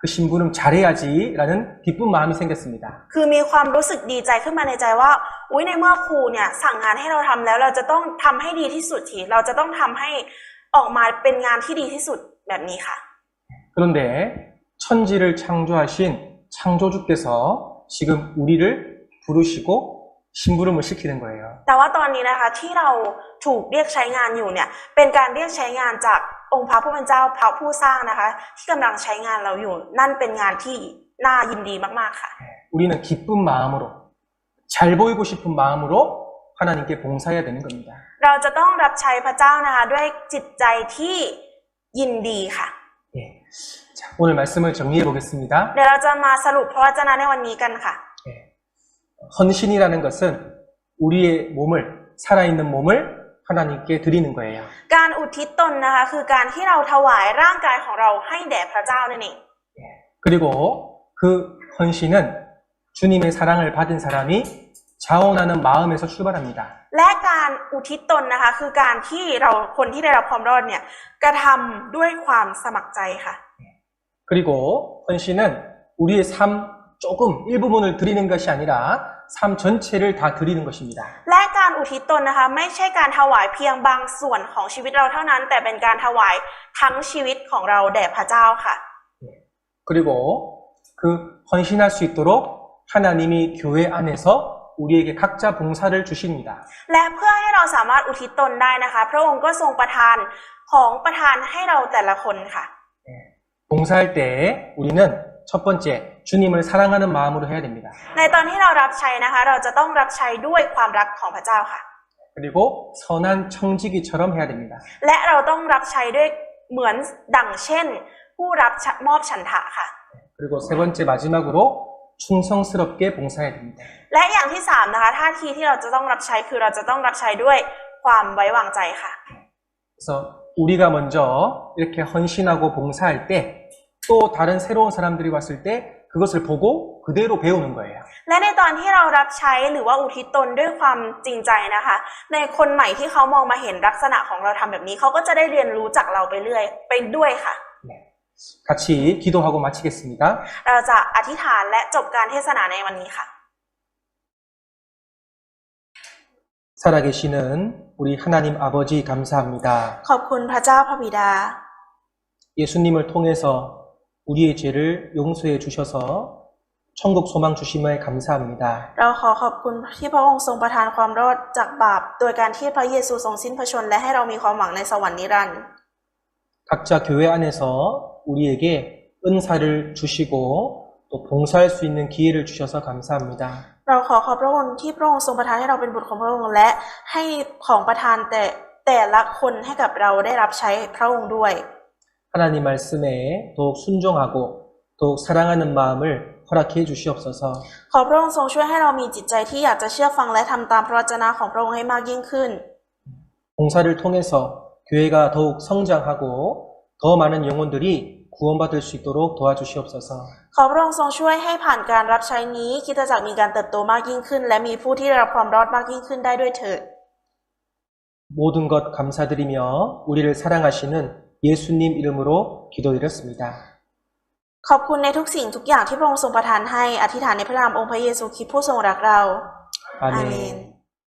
그 심부름 잘해야지라는 기쁜 마음이 생겼습니다. คือมีความรู้สึกดีใจขึ้นมาในใจว่าอุ๊ยในเมื่อครูเนี่ยสั่งงานให้เราทำแล้วเราจะต้องทำให้ดีที่สุดทีเราจะต้องทำให้ออกมาเป็นงานที่ดีที่สุดแบบนี้ค่ะ 그런데 천지를 창조하신 창조주께서 지금 우리를 부르시고 심부름을 시키는 거예요. แต่ว่าตอนนี้นะคะที่เราถูกเรียกใช้งานอยู่เนี่ยเป็นการเรียกใช้งานจากองค์พระผู้เป็นเจ้าพระผู้สร้างนะคะที่กำลังใช้งานเราอยู่นั่นเป็นงานที่น่ายินดีมากๆค่ะ 우리는 기쁜 마음으로 잘 보이고 싶은 마음으로 하나님께 봉사해야 되는 겁니다. เราจะต้องรับใช้พระเจ้านะคะด้วยจิตใจที่ยินดีค่ะ 예. 자, 오늘 말씀을 정리해 보겠습니다. เดี๋ยวเราจะมาสรุปพระวจนะในวันนี้กันค่ะ 예. 헌신이라는 것은 우리의 몸을 살아있는 몸을 하나님께 드리는 거예요. การอุทิศตนนะคะคือการที่เราถวายร่างกายของเราให้แด่พระเจ้านั่นเอง 예. 그리고 그 헌신은 주님의 사랑을 받은 사람이 자원하는 마음에서 출발합니다. และการอุทิศตนนะคะคือการที่เราคนที่ได้รับความรอดเนี่ยกระทำด้วยความสมัครใจค่ะ 그리고 헌신은 우리의 삶 조금 일부분을 드리는 것이 아니라 삶 전체를 다 드리는 것입니다. และการอุทิศตนนะคะไม่ใช่การถวายเพียงบางส่วนของชีวิตเราเท่านั้นแต่เป็นการถวายทั้งชีวิตของเราแด่พระเจ้าค่ะ 그리고 그 헌신할 수 있도록 하나님이 교회 안에서 우리에게 각자 봉사를 주십니다. และเพื่อให้เราสามารถอุทิศตนได้นะคะพระองค์ก็ทรงประทานให้เราแต่ละคนค่ะ 봉사할 때 우리는 첫 번째 주님을 사랑하는 마음으로 해야 됩니다. ในตอนที่เรารับใช้นะคะเราจะต้องรับใช้ด้วยความรักของพระเจ้าค่ะ 그리고 선한 청지기처럼 해야 됩니다. และเราต้องรับใช้ด้วยเหมือนดังเช่น ผู้รับมอบฉันทะค่ะ 그리고 세 번째 마지막으로 충성스럽게 봉사해야 됩니다. และอย่างที่สามนะคะท่าทีที่เราจะต้องรับใช้คือเราจะต้องรับใช้ด้วยความไว้วางใจค่ะ 그래서 우리가 먼저 이렇게 헌신하고 봉사할 때 또 다른 새로운 사람들이 왔을 때 그것을 보고 그대로 배우는 거예요. และในตอนที่เรารับใช้หรือว่าอุทิศตนด้วยความจริงใจนะคะในคนใหม่ที่เขามองมาเห็นลักษณะของเราทำแบบนี้เขาก็จะได้เรียนรู้จากเราไปด้วยค่ะ 네. 같이 기도하고 마치겠습니다. เราจะอธิษฐานและจบการเทศนาในวันนี้ค่ะ 살아계시는 우리 하나님 아버지 감사합니다. ขอบคุณพระเจ้าพระบิดา 예수님을 통해서 우리의 죄를 용서해 주셔서 천국 소망 주심에 감사합니다. เราขอบคุณที่พระองค์ทรงประทานความรอดจากบาปโดยการที่พระเยซูทรงสิ้นพระชนม์และให้เรามีความหวังในสวรรค์นิรันดร์ 각자 교회 안에서 우리에게 은사를 주시고 또 봉사할 수 있는 기회를 주셔서 감사합니다. เราขอบพระองค์ที่พระองค์ทรงประทานให้เราเป็นบุตรของพระองค์และให้ของประทานแต่ละคนให้กับเราได้รับใช้พระองค์ด้วย 하나님 말씀에 더욱 순종하고 더욱 사랑하는 마음을 허락해 주시옵소서. ขอพระองค์ทรงช่วยให้เรามีจิตใจที่อยากจะเชื่อฟังและทำตามพระวจนะของพระองค์ให้มากยิ่งขึ้น 봉사를 통해서 교회가 더욱 성장하고 더 많은 영혼들이 구원받을 수 있도록 도와주시옵소서. ขอพระองค์ทรงช่วยให้ผ่านการรับใช้นี้คริสตจักรมีการเติบโตมากยิ่งขึ้นและมีผู้ที่ได้รับความรอดมากยิ่งขึ้นได้ด้วยเถิด 모든 것 감사드리며 우리를 사랑하시는 예수님 이름으로 기도드렸습니다. ขอบคุณในทุกสิ่งทุกอย่างที่พระองค์ทรงประทานให้อธิษฐานในพระนามองค์พระเยซูคริสต์ผู้ทรงรักเรา อา อา เม เม น น